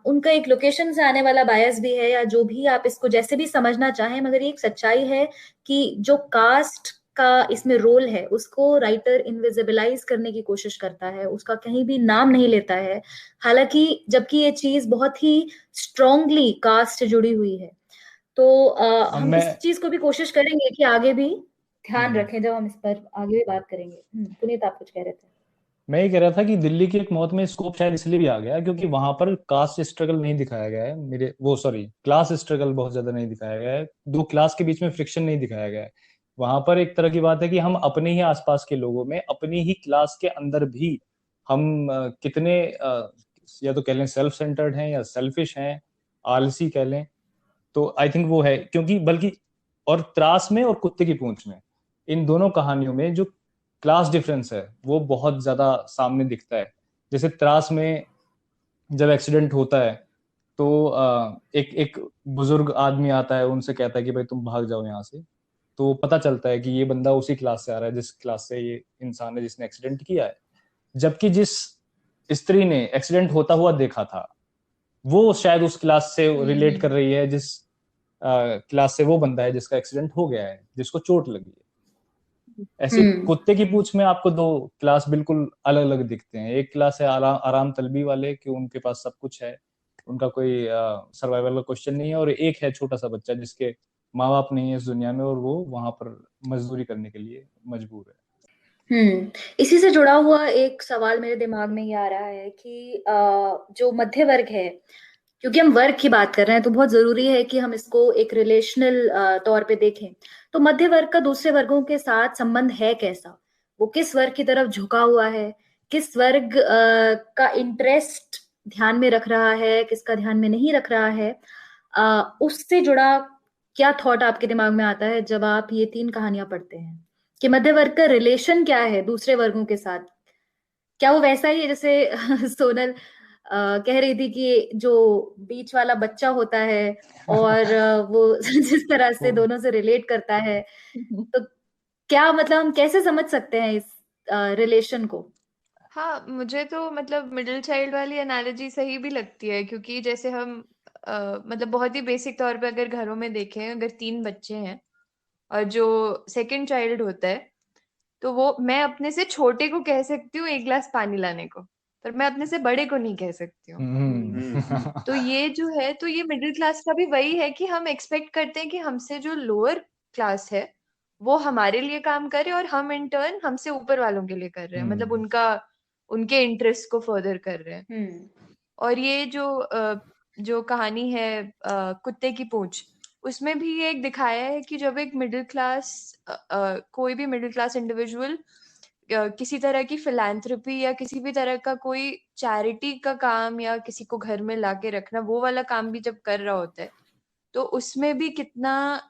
उनका एक लोकेशन से आने वाला बायस भी है, या जो भी आप इसको जैसे भी समझना चाहें, मगर ये एक सच्चाई है कि जो कास्ट का इसमें रोल है उसको राइटर इनविजिबलाइज करने की कोशिश करता है, उसका कहीं भी नाम नहीं लेता है, हालांकि जबकि ये चीज बहुत ही स्ट्रांगली कास्ट से जुड़ी हुई है। तो हम इस चीज को भी कोशिश करेंगे कि आगे भी ध्यान रखें जब हम इस पर आगे भी बात करेंगे। पुनीत, आप कुछ कह रहे थे? मैं ये कह रहा था कि दिल्ली की एक मौत में स्कोप शायद इसलिए भी आ गया क्योंकि वहां पर कास्ट स्ट्रगल नहीं दिखाया गया है, क्लास स्ट्रगल बहुत ज्यादा नहीं दिखाया गया है, दो क्लास के बीच में फ्रिक्शन नहीं दिखाया गया है। वहां पर एक तरह की बात है कि हम अपने ही आसपास के लोगों में, अपनी ही क्लास के अंदर भी हम कितने या तो कह लें सेल्फ सेंटर्ड हैं या सेल्फिश हैं, आलसी कह लें। तो आई थिंक वो है, क्योंकि बल्कि और त्रास में और कुत्ते की पूंछ में, इन दोनों कहानियों में जो क्लास डिफरेंस है वो बहुत ज्यादा सामने दिखता है। जैसे त्रास में जब एक्सीडेंट होता है तो एक बुजुर्ग आदमी आता है, उनसे कहता है कि भाई तुम भाग जाओ यहाँ से। तो पता चलता है कि ये बंदा उसी क्लास से आ रहा है जिस क्लास से ये इंसान है जिसने एक्सीडेंट किया है। जबकि जिस स्त्री ने एक्सीडेंट होता हुआ देखा था वो शायद उस क्लास से रिलेट कर रही है जिस क्लास से वो बंदा है जिसका एक्सीडेंट हो गया है, जिसको चोट लगी है। ऐसे कुत्ते की पूंछ में आपको दो क्लास बिल्कुल अलग अलग दिखते हैं। एक क्लास है आराम तलबी वाले कि उनके पास सब कुछ है, उनका कोई सर्वाइवल का क्वेश्चन नहीं है, और एक है छोटा सा बच्चा जिसके माँ बाप नहीं है इस दुनिया में और वो वहां पर मजदूरी करने के लिए मजबूर है। इसी से जुड़ा हुआ एक सवाल मेरे दिमाग में ये आ रहा है कि जो मध्य वर्ग है क्योंकि हम वर्ग की बात कर रहे हैं तो बहुत जरूरी है कि हम इसको एक रिलेशनल तौर पे देखें। तो मध्य वर्ग का दूसरे वर्गों के साथ संबंध है कैसा, वो किस वर्ग की तरफ झुका हुआ है, किस वर्ग का इंटरेस्ट ध्यान में रख रहा है, किसका ध्यान में नहीं रख रहा है, उससे जुड़ा क्या थॉट आपके दिमाग में आता है जब आप ये 3 कहानियां पढ़ते हैं कि मध्य वर्ग का रिलेशन क्या है दूसरे वर्गों के साथ? क्या वो वैसा ही है जैसे सोनल कह रही थी कि जो बीच वाला बच्चा होता है और वो जिस तरह से दोनों से रिलेट करता है, तो क्या मतलब हम कैसे समझ सकते हैं इस रिलेशन को? हाँ, मुझे तो मतलब मिडिल चाइल्ड वाली एनालॉजी सही भी लगती है, क्योंकि जैसे हम मतलब बहुत ही बेसिक तौर पे अगर घरों में देखें, अगर 3 बच्चे हैं और जो सेकंड चाइल्ड होता है, तो वो मैं अपने से छोटे को कह सकती हूँ 1 ग्लास पानी लाने को, पर मैं अपने से बड़े को नहीं कह सकती हूँ। तो ये जो है, तो ये मिडिल क्लास का भी वही है कि हम एक्सपेक्ट करते हैं कि हमसे जो लोअर क्लास है वो हमारे लिए काम करे और हम इन टर्न हमसे ऊपर वालों के लिए कर रहे हैं, मतलब उनके इंटरेस्ट को फर्दर कर रहे हैं। और ये जो कहानी है कुत्ते की पूंछ, उसमें भी ये एक दिखाया है कि जब एक मिडिल क्लास कोई भी मिडिल क्लास इंडिविजुअल किसी तरह की फिलैंथ्रोपी या किसी भी तरह का कोई चैरिटी का काम या किसी को घर में लाके रखना, वो वाला काम भी जब कर रहा होता है, तो उसमें भी कितना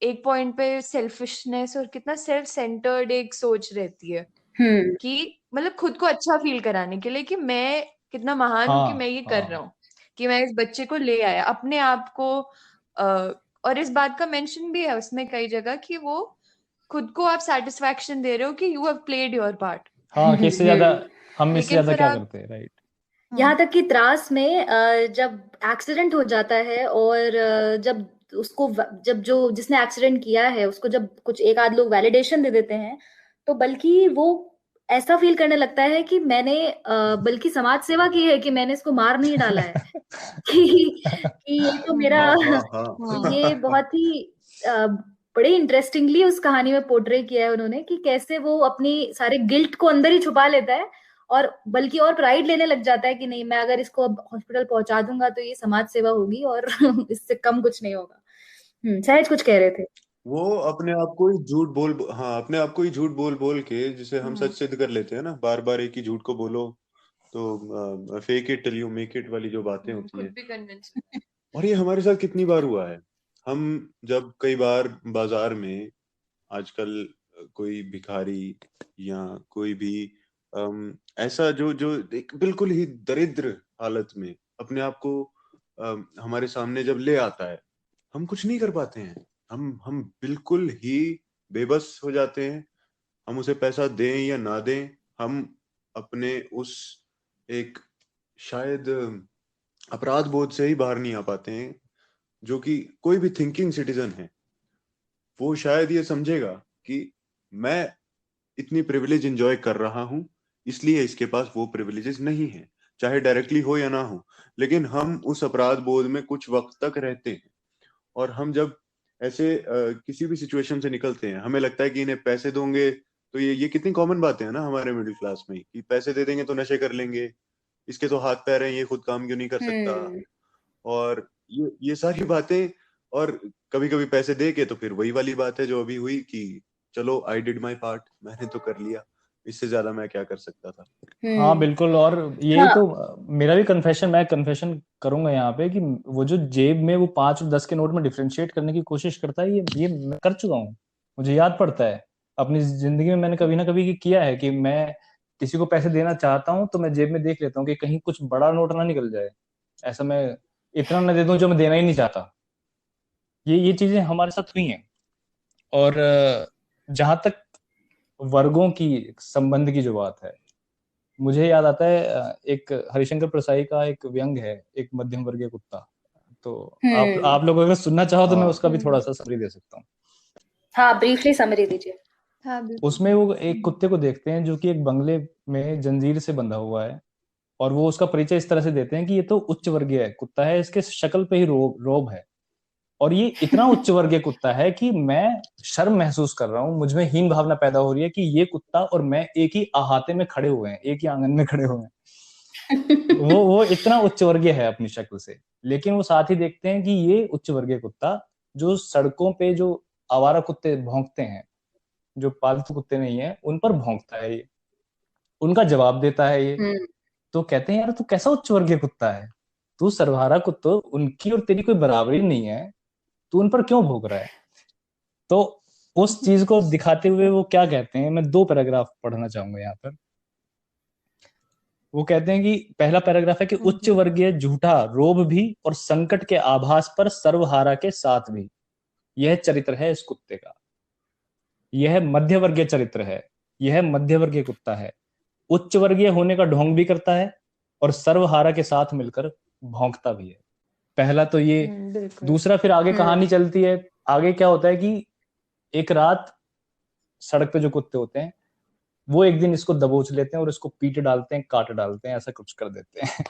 एक पॉइंट पे सेल्फिशनेस और कितना सेल्फ सेंटर्ड एक सोच रहती है कि मतलब खुद को अच्छा फील कराने के लिए कि मैं कितना महान हूँ कि मैं ये कर रहा हूँ, कि मैं इस बच्चे को ले आया अपने आप को। और इस बात का मेंशन भी है उसमें कई जगह कि वो खुद को आप सेटिस्फैक्शन दे रहे हो कि you have played your part. हाँ, कि इससे ज्यादा हम इससे लेकिन ज्यादा फिर क्या आप करते हैं, राइट। यहाँ तक कि त्रास में जब एक्सीडेंट हो जाता है और जब उसको जब जो जिसने एक्सीडेंट किया है उसको जब कुछ एक आध लोग वैलिडेशन दे देते हैं, तो बल्कि वो ऐसा फील करने लगता है कि मैंने बल्कि समाज सेवा की है, कि मैंने इसको मार नहीं डाला है कि ये तो मेरा ये बहुत ही बड़े इंटरेस्टिंगली उस कहानी में पोर्ट्रे किया है उन्होंने कि कैसे वो अपनी सारे गिल्ट को अंदर ही छुपा लेता है और बल्कि और प्राइड लेने लग जाता है कि नहीं, मैं अगर इसको अब हॉस्पिटल पहुंचा दूंगा तो ये समाज सेवा होगी और इससे कम कुछ नहीं होगा। सहज कुछ कह रहे थे। वो अपने आप को ही अपने आप को ही झूठ बोल बोल के जिसे हम सच सिद्ध कर लेते हैं ना, बार बार एक ही झूठ को बोलो तो fake it till you make it वाली जो बातें होती खुद है। भी कन्विंस और ये हमारे साथ कितनी बार हुआ है। हम जब कई बार बाजार में आजकल कोई भिखारी या कोई भी ऐसा जो जो एक बिल्कुल ही दरिद्र हालत में अपने आप को हमारे सामने जब ले आता है, हम कुछ नहीं कर पाते हैं। हम बिल्कुल ही बेबस हो जाते हैं। हम उसे पैसा दें या ना दें, हम अपने उस एक शायद अपराध बोध से ही बाहर नहीं आ पाते हैं। जो कि कोई भी थिंकिंग सिटीजन है वो शायद ये समझेगा कि मैं इतनी प्रिविलेज एंजॉय कर रहा हूं, इसलिए इसके पास वो प्रिविलेजेस नहीं है, चाहे डायरेक्टली हो या ना हो। लेकिन हम उस अपराध बोध में कुछ वक्त तक रहते हैं और हम जब ऐसे किसी भी सिचुएशन से निकलते हैं, हमें लगता है कि इन्हें पैसे दोगे तो ये कितनी कॉमन बातें हैं ना हमारे मिडिल क्लास में, कि पैसे दे देंगे तो नशे कर लेंगे, इसके तो हाथ पैर हैं, ये खुद काम क्यों नहीं कर सकता। और ये सारी बातें, और कभी कभी पैसे दे के तो फिर वही वाली बात है जो अभी हुई कि चलो आई डिड माई पार्ट, मैंने तो कर लिया, इससे ज्यादा मैं क्या कर सकता था। हाँ बिल्कुल। और यही तो मेरा भी मैं कन्फेशन करूंगा यहाँ पे कि वो जो जेब में वो 5 और 10 के नोट में डिफरेंशिएट करने की कोशिश करता है, ये मैं कर चुका हूँ। मुझे याद पड़ता है अपनी जिंदगी में मैंने कभी ना कभी किया है कि मैं किसी को पैसे देना चाहता हूँ तो मैं जेब में देख लेता हूँ कि कहीं कुछ बड़ा नोट ना निकल जाए, ऐसा मैं इतना ना दे दूं जो मैं देना ही नहीं चाहता। ये चीजें हमारे साथ हुई हैं। और जहां तक वर्गों की संबंध की जो बात है, मुझे याद आता है एक हरिशंकर प्रसाई का एक व्यंग है, एक मध्यम वर्गीय कुत्ता। तो आप लोग अगर सुनना चाहो तो मैं उसका भी थोड़ा सा समरी दे सकता हूँ। हाँ, ब्रीफली समरी दीजिए। उसमें वो एक कुत्ते को देखते हैं जो कि एक बंगले में जंजीर से बंधा हुआ है, और वो उसका परिचय इस तरह से देते हैं कि ये तो उच्च वर्गीय कुत्ता है, इसके शक्ल पे ही रोब है, और ये इतना उच्च वर्गीय कुत्ता है कि मैं शर्म महसूस कर रहा हूँ, मुझ में हीन भावना पैदा हो रही है कि ये कुत्ता और मैं एक ही अहाते में खड़े हुए हैं, एक ही आंगन में खड़े हुए हैं। वो इतना उच्च वर्गीय है अपनी शक्ल से। लेकिन वो साथ ही देखते हैं कि ये उच्च वर्गीय कुत्ता जो सड़कों पे जो आवारा कुत्ते भौंकते हैं, जो पालतू कुत्ते नहीं है, उन पर भौंकता है, ये उनका जवाब देता है ये। तो कहते हैं यार तू कैसा उच्च वर्गीय कुत्ता है, तू सर्वहारा कुत्तों, उनकी और तेरी कोई बराबरी नहीं है, तू उन पर क्यों भौंक रहा है। तो उस चीज को दिखाते हुए वो क्या कहते हैं, मैं 2 पैराग्राफ पढ़ना चाहूंगा यहाँ पर। वो कहते हैं कि पहला पैराग्राफ है कि उच्च वर्गीय झूठा रोब भी और संकट के आभास पर सर्वहारा के साथ भी, यह चरित्र है इस कुत्ते का। यह मध्य वर्गीय चरित्र है, यह मध्य वर्गीय कुत्ता है, उच्च वर्गीय होने का ढोंग भी करता है और सर्वहारा के साथ मिलकर भौंकता भी है। पहला तो ये। दूसरा फिर आगे कहानी चलती है, आगे क्या होता है कि एक रात सड़क पे जो कुत्ते होते हैं वो एक दिन इसको दबोच लेते हैं और इसको पीट डालते हैं, काट डालते हैं, ऐसा कुछ कर देते हैं।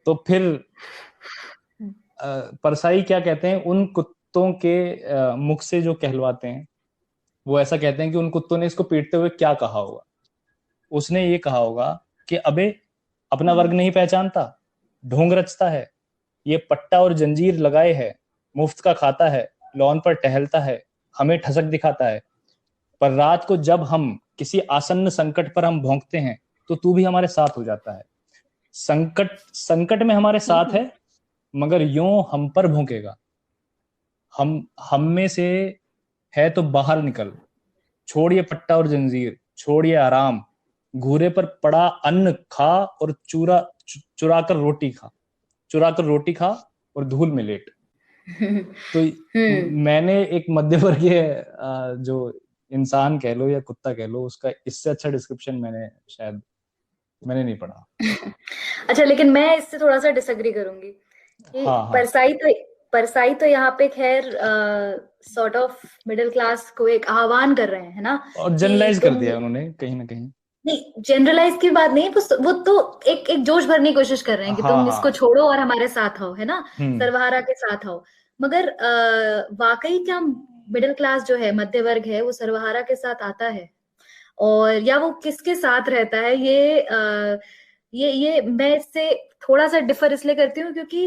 तो फिर परसाई क्या कहते हैं, उन कुत्तों के मुख से जो कहलवाते हैं, वो ऐसा कहते हैं कि उन कुत्तों ने इसको पीटते हुए क्या कहा होगा। उसने ये कहा होगा कि अबे अपना वर्ग नहीं पहचानता, ढोंग रचता है, ये पट्टा और जंजीर लगाए है, मुफ्त का खाता है, लॉन पर टहलता है, हमें ठसक दिखाता है, पर रात को जब हम किसी आसन्न संकट पर हम भौंकते हैं तो तू भी हमारे साथ हो जाता है। संकट में हमारे साथ है, मगर यूं हम पर भौंकेगा। हम में से है तो बाहर निकल, छोड़िए पट्टा और जंजीर, छोड़िए आराम, घूरे पर पड़ा अन्न खा और चुरा कर रोटी खा और धूल में लेट। तो मैंने एक मध्यवर्गीय जो इंसान कह लो या कुत्ता कह लो, उसका इससे अच्छा डिस्क्रिप्शन मैंने नहीं पढ़ा। अच्छा, लेकिन मैं इससे थोड़ा सा डिसएग्री करूंगी कि परसाई तो यहाँ पे खैर सॉर्ट ऑफ मिडिल क्लास को एक आह्वान कर रहे हैं, है ना, और जनरलाइज कर दिया उन्होंने कहीं ना कहीं। नहीं, जनरलाइज की बात नहीं, वो तो एक जोश भरने की कोशिश कर रहे हैं कि तुम इसको छोड़ो और हमारे साथ आओ, है ना, सर्वहारा के साथ आओ। मगर वाकई क्या मिडिल क्लास जो है, मध्य वर्ग है, वो सर्वहारा के साथ आता है? और या वो किसके साथ रहता है? ये मैं इससे थोड़ा सा डिफर इसलिए करती हूँ क्योंकि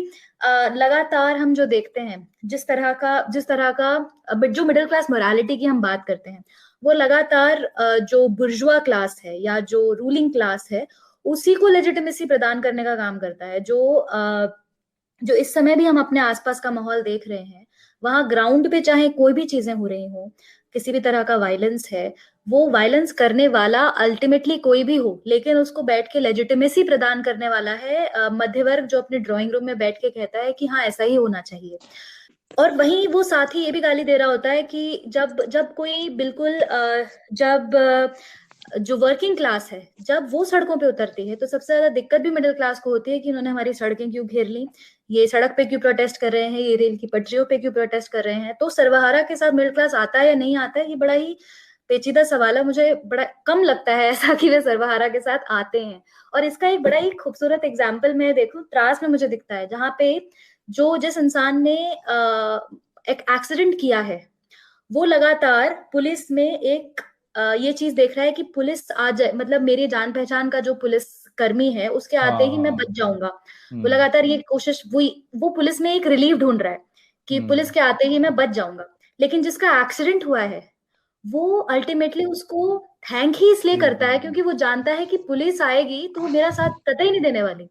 लगातार हम जो देखते हैं, जिस तरह का जो मिडिल क्लास मोरालिटी की हम बात करते हैं, वो लगातार जो बुर्जुआ क्लास है या जो रूलिंग क्लास है, उसी को लेजिटिमेसी प्रदान करने का काम करता है। जो इस समय भी हम अपने आसपास का माहौल देख रहे हैं, वहां ग्राउंड पे चाहे कोई भी चीजें हो रही हो, किसी भी तरह का वायलेंस है, वो वायलेंस करने वाला अल्टीमेटली कोई भी हो, लेकिन उसको बैठ के लेजिटिमेसी प्रदान करने वाला है मध्य वर्ग, जो अपने ड्राइंग रूम में बैठ के कहता है कि हाँ ऐसा ही होना चाहिए। और वहीं वो साथ ही ये भी गाली दे रहा होता है कि जब कोई बिल्कुल जो वर्किंग क्लास है, जब वो सड़कों पे उतरती है, तो सबसे ज्यादा दिक्कत भी मिडिल क्लास को होती है कि इन्होंने हमारी सड़कें क्यों घेर ली, ये सड़क पे क्यों प्रोटेस्ट कर रहे हैं, ये रेल की पटरियों पे क्यों प्रोटेस्ट कर रहे हैं। तो सर्वहारा के साथ मिडिल क्लास आता है या नहीं आता है, ये बड़ा ही पेचीदा सवाल है। मुझे बड़ा कम लगता है ऐसा कि वे सर्वहारा के साथ आते हैं। और इसका एक बड़ा ही खूबसूरत एग्जाम्पल मैं देखूं, त्रास में मुझे दिखता है, जहाँ पे जिस इंसान ने एक एक्सीडेंट किया है, वो लगातार पुलिस में एक ये चीज देख रहा है कि पुलिस आ जाए, मतलब मेरी जान पहचान का जो पुलिस कर्मी है उसके आते ही मैं बच जाऊंगा। वो लगातार ये कोशिश, वो पुलिस में एक रिलीफ ढूंढ रहा है कि पुलिस के आते ही मैं बच जाऊंगा। लेकिन जिसका एक्सीडेंट हुआ है, वो अल्टीमेटली उसको थैंक ही इसलिए करता है क्योंकि वो जानता है कि पुलिस आएगी तो वो मेरा साथ कतई नहीं देने वाली,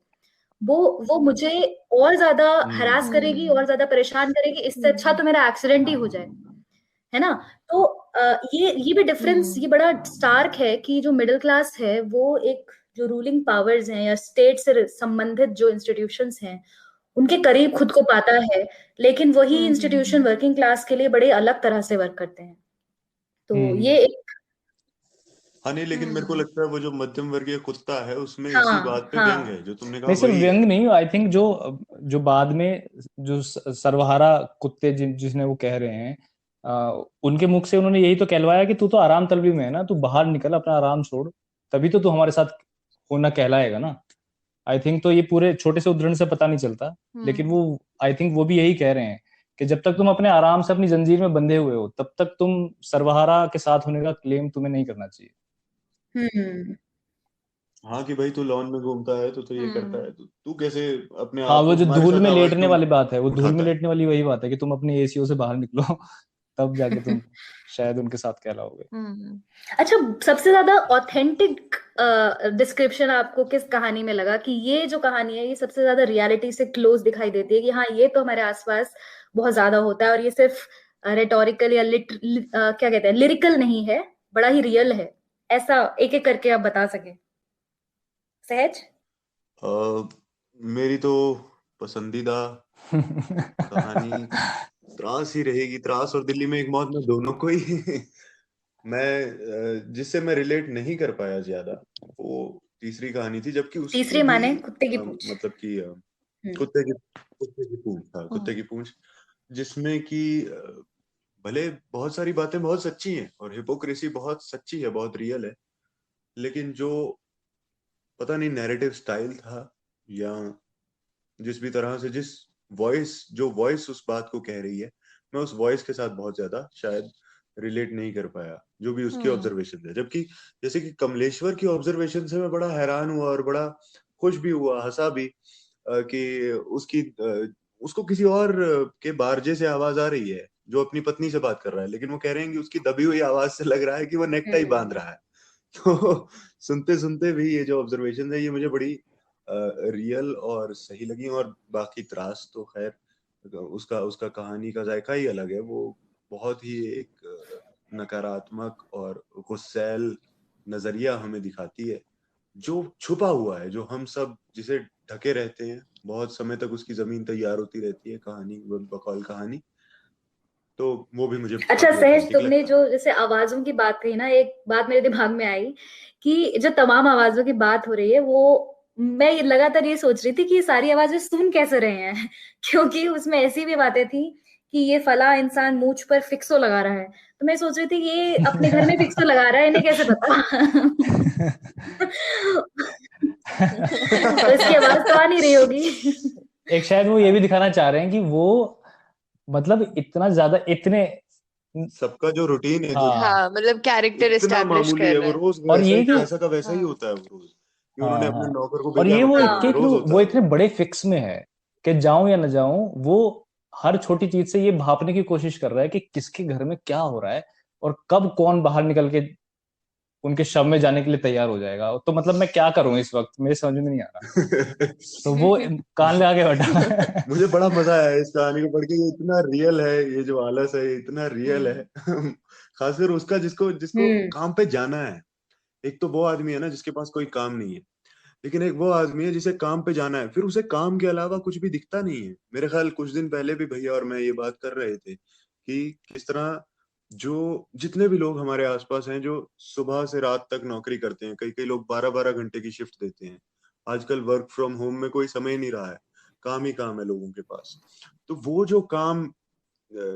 वो मुझे और ज्यादा हरास करेगी और ज्यादा परेशान करेगी, इससे अच्छा तो मेरा एक्सीडेंट ही हो जाए, है ना। तो ये भी डिफरेंस, ये बड़ा स्टार्क है कि जो मिडिल क्लास है वो एक जो रूलिंग पावर्स हैं या स्टेट से संबंधित जो इंस्टीट्यूशंस हैं उनके करीब खुद को पाता है, लेकिन वही इंस्टीट्यूशन वर्किंग क्लास के लिए बड़े अलग तरह से वर्क करते हैं। तो ये एक हाँ नहीं, लेकिन मेरे को लगता है वो जो मध्यम वर्गीय कुत्ता है उसमें इसी बात पे व्यंग है जो तुमने कहा। नहीं सिर्फ व्यंग नहीं, आई थिंक जो बाद में जो सर्वहारा कुत्ते जिसने वो कह रहे हैं, उनके मुख से उन्होंने यही तो कहलवाया कि तू तो आराम तलबी में है ना, तू बाहर निकल, अपना आराम छोड़, तभी तो तू हमारे साथ होना कहलाएगा ना। आई थिंक तो ये पूरे छोटे से उदाहरण से पता नहीं चलता, लेकिन वो आई थिंक वो भी यही कह रहे हैं कि जब तक तुम अपने आराम से अपनी जंजीर में बंधे हुए हो, तब तक तुम सर्वहारा के साथ होने का क्लेम तुम्हें नहीं करना चाहिए। हाँ कि भाई तू लॉन में घूमता है तो ये करता है, तो तू कैसे अपने हाँ, आप वो को, जो तुम्हारे धूल साथ में आवाज लेटने क्यों वाली बात है, वो धूल में उठाता है? लेटने वाली वही बात है कि तुम अपने एसीओ से बाहर निकलो तब जाके तुम शायद उनके साथ कहलाओगे। अच्छा, सबसे ज्यादा ऑथेंटिक डिस्क्रिप्शन आपको किस कहानी में लगा कि ये जो कहानी है ये सबसे ज्यादा रियलिटी से क्लोज दिखाई देती है, कि हाँ ये तो हमारे आसपास बहुत ज्यादा होता है और ये सिर्फ रेटोरिकल या क्या कहते हैं, लिरिकल नहीं है, बड़ा ही रियल है, ऐसा एक एक करके आप बता सके सहज? मेरी तो पसंदीदा कहानी त्रास ही रहेगी। त्रास और दिल्ली में एक मौत में दोनों को ही जिससे मैं रिलेट नहीं कर पाया ज्यादा, वो तीसरी कहानी थी, जबकि उसकी तीसरी भी माने कुत्ते की पूंछ। मतलब कि हम्म। कुत्ते की पूंछ, हाँ कुत्ते की पूंछ, जिसमें कि भले बहुत सारी बातें बहुत सच्ची हैं और हिपोक्रेसी बहुत सच्ची है, बहुत रियल है, लेकिन जो पता नहीं नैरेटिव स्टाइल था, या जिस भी तरह से जो वॉइस उस बात को कह रही है, मैं उस वॉइस के साथ बहुत ज्यादा शायद रिलेट नहीं कर पाया, जो भी उसके ऑब्जर्वेशन थे। जबकि जैसे कि कमलेश्वर की ऑब्जर्वेशन से मैं बड़ा हैरान हुआ और बड़ा खुश भी हुआ, हंसा भी, कि उसको किसी और के बारजे से आवाज आ रही है जो अपनी पत्नी से बात कर रहा है, लेकिन वो कह रहे हैं कि उसकी दबी हुई आवाज से लग रहा है कि वो नेकटाई बांध रहा है। तो सुनते सुनते भी ये जो ऑब्जर्वेशन है ये मुझे बड़ी रियल और सही लगी। और बाकी त्रास तो खैर उसका उसका कहानी का जायका ही अलग है। वो बहुत ही एक नकारात्मक और गुस्सैल नजरिया हमें दिखाती है, जो छुपा हुआ है, जो हम सब जिसे ढके रहते हैं, बहुत समय तक उसकी जमीन तैयार होती रहती है कहानी बकौल कहानी। तो वो भी मुझे अच्छा काफी सहज, ऑथेंटिक तुमने लगता है। जो जैसे आवाजों की बात कही ना, एक बात मेरे दिमाग में आई कि जो तमाम आवाजों की बात हो रही है वो मैं लगातार ये सोच रही थी कि ये सारी आवाजें सुन कैसे रहे हैं क्योंकि उसमें ऐसी भी बातें थी कि ये फला इंसान मूंछ पर फिक्सो लगा रहा है, तो मैं सोच रही थी ये अपने घर में फिक्सो लगा रहा है, इन्हें कैसे पता तो इसकी आवाज तो आ नहीं रही होगी। एक शायद वो ये भी दिखाना चाह रहे हैं कि वो मतलब इतना ज्यादा इतने सबका जो रूटीन है, जो हाँ, हाँ, मतलब कैरेक्टर इतना एस्टैब्लिश मामूली कर है, रहा वो है। रोज और वैसा ये ही कि वैसा का वैसा ही हाँ होता है वो रोज, कि उन्होंने हाँ अपने हाँ, नौकर को और भेजा ये वो मतलब कि रोज होता वो है इतने वो। बड़े फिक्स में है कि जाऊं या ना जाऊं, वो हर छोटी चीज से ये भापने की कोशिश कर रहा है कि किसके घर में क्या हो रहा है और कब कौन बाहर निकल के उनके शव में जाने के लिए तैयार हो जाएगा। तो मतलब मैं क्या करूं इस वक्त, मेरे समझ में नहीं आ रहा। तो वो कान लगा के बैठा है। मुझे बड़ा मजा आया इस कहानी को पढ़ के। ये इतना रियल है, ये जो आलस है ये इतना रियल है। खासकर उसका जिसको जिसको हम्म। काम पे जाना है। एक तो वो आदमी है ना जिसके पास कोई काम नहीं है, लेकिन एक वो आदमी है जिसे काम पे जाना है, फिर उसे काम के अलावा कुछ भी दिखता नहीं है। मेरे ख्याल कुछ दिन पहले भी भैया और मैं ये बात कर रहे थे कि किस तरह जो जितने भी लोग हमारे आसपास हैं जो सुबह से रात तक नौकरी करते हैं, कई कई लोग 12-12 घंटे की शिफ्ट देते हैं। आजकल वर्क फ्रॉम होम में कोई समय ही नहीं रहा है, काम ही काम है लोगों के पास। तो वो जो काम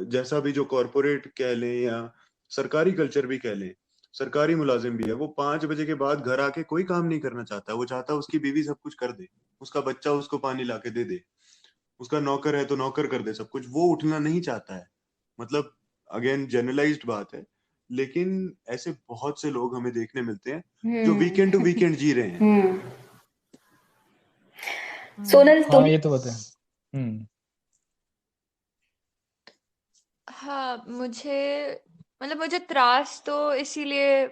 जैसा भी जो कॉरपोरेट कह लें या सरकारी कल्चर भी कह लें, सरकारी मुलाजिम भी है, वो 5 बजे के बाद घर आके कोई काम नहीं करना चाहता। वो चाहता है उसकी बीवी सब कुछ कर दे, उसका बच्चा उसको पानी ला के दे दे, उसका नौकर है तो नौकर कर दे सब कुछ, वो उठना नहीं चाहता है। मतलब अगेन जनरलाइज्ड बात है, लेकिन ऐसे बहुत से लोग हमें देखने मिलते हैं जो वीकेंड टू वीकेंड जी रहे हैं। सोनल हाँ, तुम। ये तो बता। हम्म। हाँ, मुझे त्रास तो इसीलिए,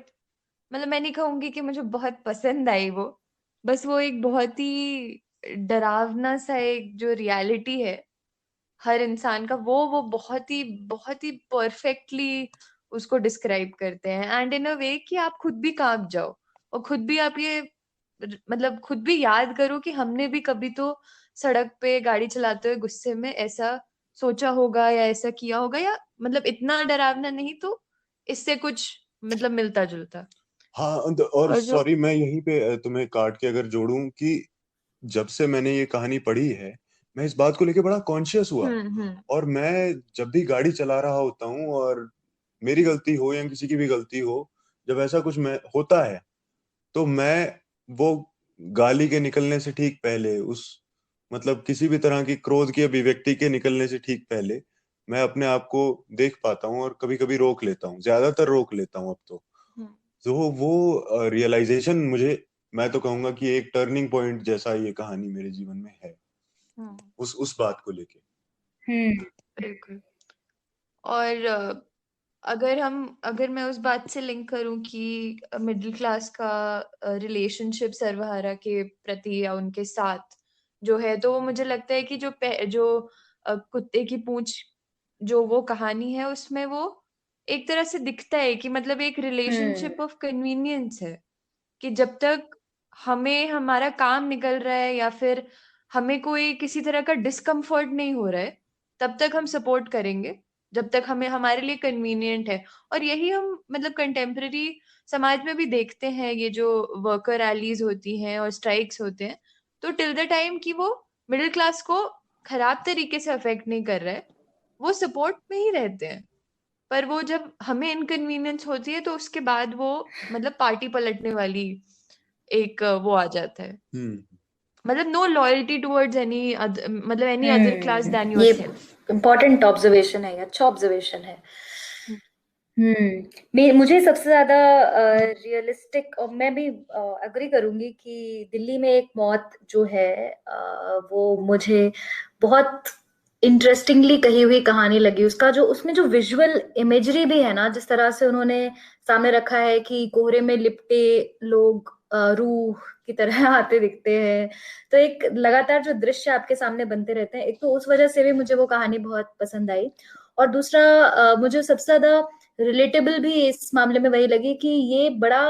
मतलब मैं नहीं कहूंगी कि मुझे बहुत पसंद आई वो, बस वो एक बहुत ही डरावना सा एक जो रियलिटी है हर इंसान का, वो बहुत ही परफेक्टली उसको डिस्क्राइब करते हैं, एंड इन अ वे कि आप खुद भी कांप जाओ और खुद भी आप ये मतलब खुद भी याद करो कि हमने भी कभी तो सड़क पे गाड़ी चलाते हुए गुस्से में ऐसा सोचा होगा या ऐसा किया होगा, या मतलब इतना डरावना नहीं तो इससे कुछ मतलब मिलता जुलता। हाँ, और और जो सॉरी मैं यहीं पे तुम्हें काट के अगर जोड़ूं कि जब से मैंने ये कहानी पढ़ी है, मैं इस बात को लेके बड़ा कॉन्शियस हुआ। हम्म और मैं जब भी गाड़ी चला रहा होता हूँ और मेरी गलती हो या किसी की भी गलती हो, जब ऐसा कुछ मैं होता है, तो मैं वो गाली के निकलने से ठीक पहले, उस मतलब किसी भी तरह की क्रोध की अभिव्यक्ति के निकलने से ठीक पहले, मैं अपने आप को देख पाता हूँ और कभी कभी रोक लेता हूँ, ज्यादातर रोक लेता हूँ अब तो। हम्म तो वो रियलाइजेशन मुझे मैं तो कहूंगा कि एक टर्निंग पॉइंट जैसा ये कहानी मेरे जीवन में है, उस बात को लेके। बिल्कुल। और अगर मैं उस बात से लिंक करूं कि मिडिल क्लास का रिलेशनशिप सर्वहारा के प्रति या उनके साथ जो है, तो मुझे लगता है कि जो कुत्ते की पूंछ जो वो कहानी है, उसमें वो एक तरह से दिखता है कि मतलब एक रिलेशनशिप ऑफ कन्वीनियंस है कि जब तक हमें हमारा काम निकल रहा है या फिर हमें कोई किसी तरह का डिस्कम्फर्ट नहीं हो रहा है, तब तक हम सपोर्ट करेंगे, जब तक हमें हमारे लिए कन्वीनियंट है। और यही हम मतलब कंटेम्प्रेरी समाज में भी देखते हैं, ये जो वर्कर रैलीज होती हैं और स्ट्राइक्स होते हैं, तो टिल द टाइम कि वो मिडिल क्लास को खराब तरीके से अफेक्ट नहीं कर रहा है, वो सपोर्ट में ही रहते हैं। पर वो जब हमें इनकन्वीनियंस होती है, तो उसके बाद वो मतलब पार्टी पलटने वाली एक वो आ जाता है, मतलब नो लॉयल्टी टुवर्ड्स एनी मतलब एनी अदर क्लास देन ये योरसेल्फ। इम्पोर्टेंट ऑब्जर्वेशन है, अच्छा ऑब्जर्वेशन है। मुझे सबसे ज्यादा रियलिस्टिक, और मैं भी अग्री करूंगी कि दिल्ली में एक मौत जो है, वो मुझे बहुत इंटरेस्टिंगली कही हुई कहानी लगी। उसका जो उसमें जो विजुअल इमेजरी भी है ना, जिस तरह से उन्होंने सामने रखा है कि कोहरे में लिपटे लोग रूह की तरह आते दिखते हैं, तो एक लगातार जो दृश्य आपके सामने बनते रहते हैं, एक तो उस वजह से भी मुझे वो कहानी बहुत पसंद आई। और दूसरा मुझे सबसे ज्यादा रिलेटेबल भी इस मामले में वही लगी कि ये बड़ा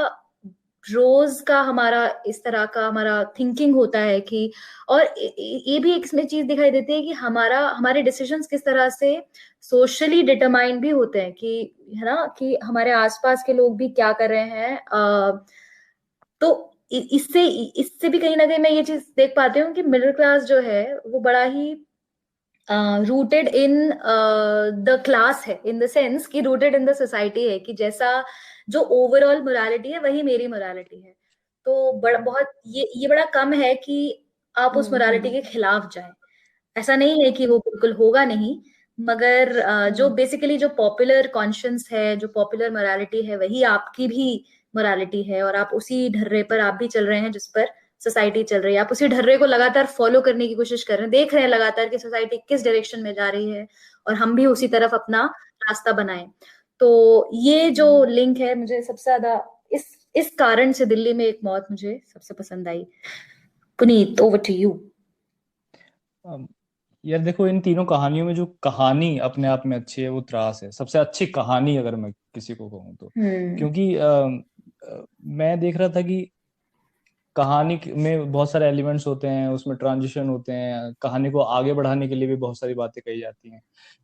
रोज का हमारा इस तरह का हमारा थिंकिंग होता है कि, और ये भी एक इसमें चीज दिखाई देती है कि हमारे डिसीजंस किस तरह से सोशली डिटरमाइंड भी होते हैं, कि है ना, कि हमारे आसपास के लोग भी क्या कर रहे हैं। तो इससे इससे भी कहीं ना कहीं मैं ये चीज देख पाती हूँ कि मिडिल क्लास जो है वो बड़ा ही रूटेड इन द क्लास है, इन द सेंस कि रूटेड इन द सोसाइटी है, कि जैसा जो ओवरऑल मोरालिटी है वही मेरी मोरालिटी है। तो बड़ा बहुत ये बड़ा कम है कि आप उस मोरालिटी के खिलाफ जाएं। ऐसा नहीं है कि वो बिल्कुल होगा नहीं, मगर जो बेसिकली जो पॉपुलर कॉन्शियंस है, जो पॉपुलर मोरालिटी है, वही आपकी भी मोरालिटी है, और आप उसी ढर्रे पर आप भी चल रहे हैं जिस पर सोसाइटी चल रही है। आप उसी ढर्रे को लगातार फॉलो करने की कोशिश कर रहे हैं, देख रहे हैं लगातार कि सोसाइटी किस डायरेक्शन में जा रही है, और हम भी उसी तरफ अपना रास्ता बनाएं। तो ये जो लिंक है, मुझे सबसे ज्यादा इस कारण से दिल्ली में एक मौत मुझे सबसे पसंद आई। Puneet, over to you. यार देखो, इन तीनों कहानियों में जो कहानी अपने आप में अच्छी है वो त्रास है, सबसे अच्छी कहानी अगर मैं किसी को कहूँ तो। क्योंकि मैं देख रहा था कि कहानी में बहुत सारे एलिमेंट्स होते हैं, उसमें ट्रांजिशन होते हैं, कहानी को आगे बढ़ाने के लिए भी बहुत सारी बातें कही जाती हैं।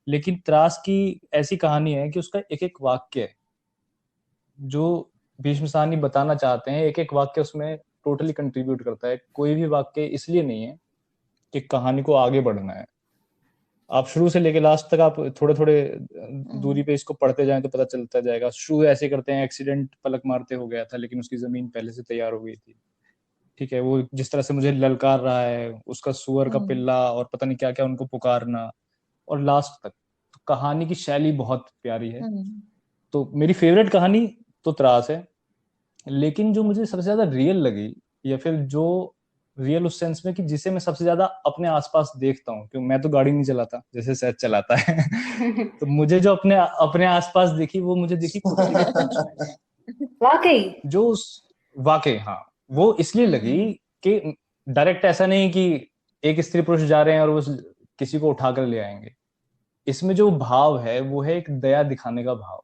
लेकिन त्रास की ऐसी कहानी है कि उसका एक एक वाक्य जो भीष्म साहनी बताना चाहते हैं, एक एक वाक्य उसमें टोटली कंट्रीब्यूट करता है। कोई भी वाक्य इसलिए नहीं है कि कहानी को आगे बढ़ना है। आप शुरू से लेके लास्ट तक आप थोड़े थोड़े दूरी पे इसको पढ़ते जाएं तो पता चलता जाएगा। शुरू ऐसे करते हैं, एक्सीडेंट पलक मारते हो गया था, लेकिन उसकी जमीन पहले से तैयार हो गई थी। ठीक है, वो जिस तरह से मुझे ललकार रहा है, उसका सुअर का पिल्ला और पता नहीं क्या क्या उनको पुकारना, और लास्ट तक तो कहानी की शैली बहुत प्यारी है। तो मेरी फेवरेट कहानी तो त्रास है, लेकिन जो मुझे सबसे ज्यादा रियल लगी, या फिर जो रियल उस सेंस में कि जिसे मैं सबसे ज्यादा अपने आसपास देखता हूँ, क्योंकि मैं तो गाड़ी नहीं चलाता जैसे सहज चलाता है तो मुझे जो अपने अपने आसपास दिखी, वो मुझे दिखी कुत्ते के पूंछ में। वाकई जो वाकई, हाँ, वो इसलिए लगी कि डायरेक्ट ऐसा नहीं कि एक स्त्री पुरुष जा रहे हैं और वो किसी को उठाकर ले आएंगे। इसमें जो भाव है वो है एक दया दिखाने का भाव।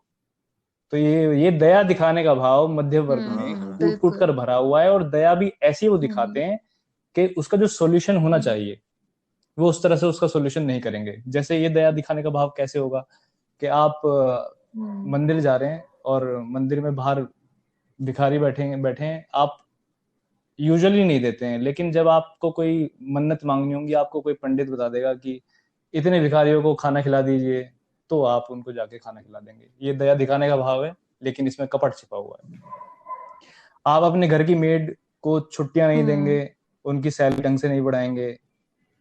तो ये दया दिखाने का भाव मध्य वर्ग में कूट कूट कर भरा हुआ है, और दया भी ऐसी वो दिखाते हैं कि उसका जो सॉल्यूशन होना चाहिए वो उस तरह से उसका सॉल्यूशन नहीं करेंगे। जैसे ये दया दिखाने का भाव कैसे होगा कि आप मंदिर जा रहे हैं और मंदिर में बाहर भिखारी बैठे हैं, आप यूजुअली नहीं देते हैं, लेकिन जब आपको कोई मन्नत मांगनी होगी, आपको कोई पंडित बता देगा कि इतने भिखारियों को खाना खिला दीजिए, तो आप उनको जाके खाना खिला देंगे। ये दया दिखाने का भाव है, लेकिन इसमें कपट छिपा हुआ है। आप अपने घर की मेड को छुट्टियां नहीं देंगे, उनकी सैलरी ढंग से नहीं बढ़ाएंगे,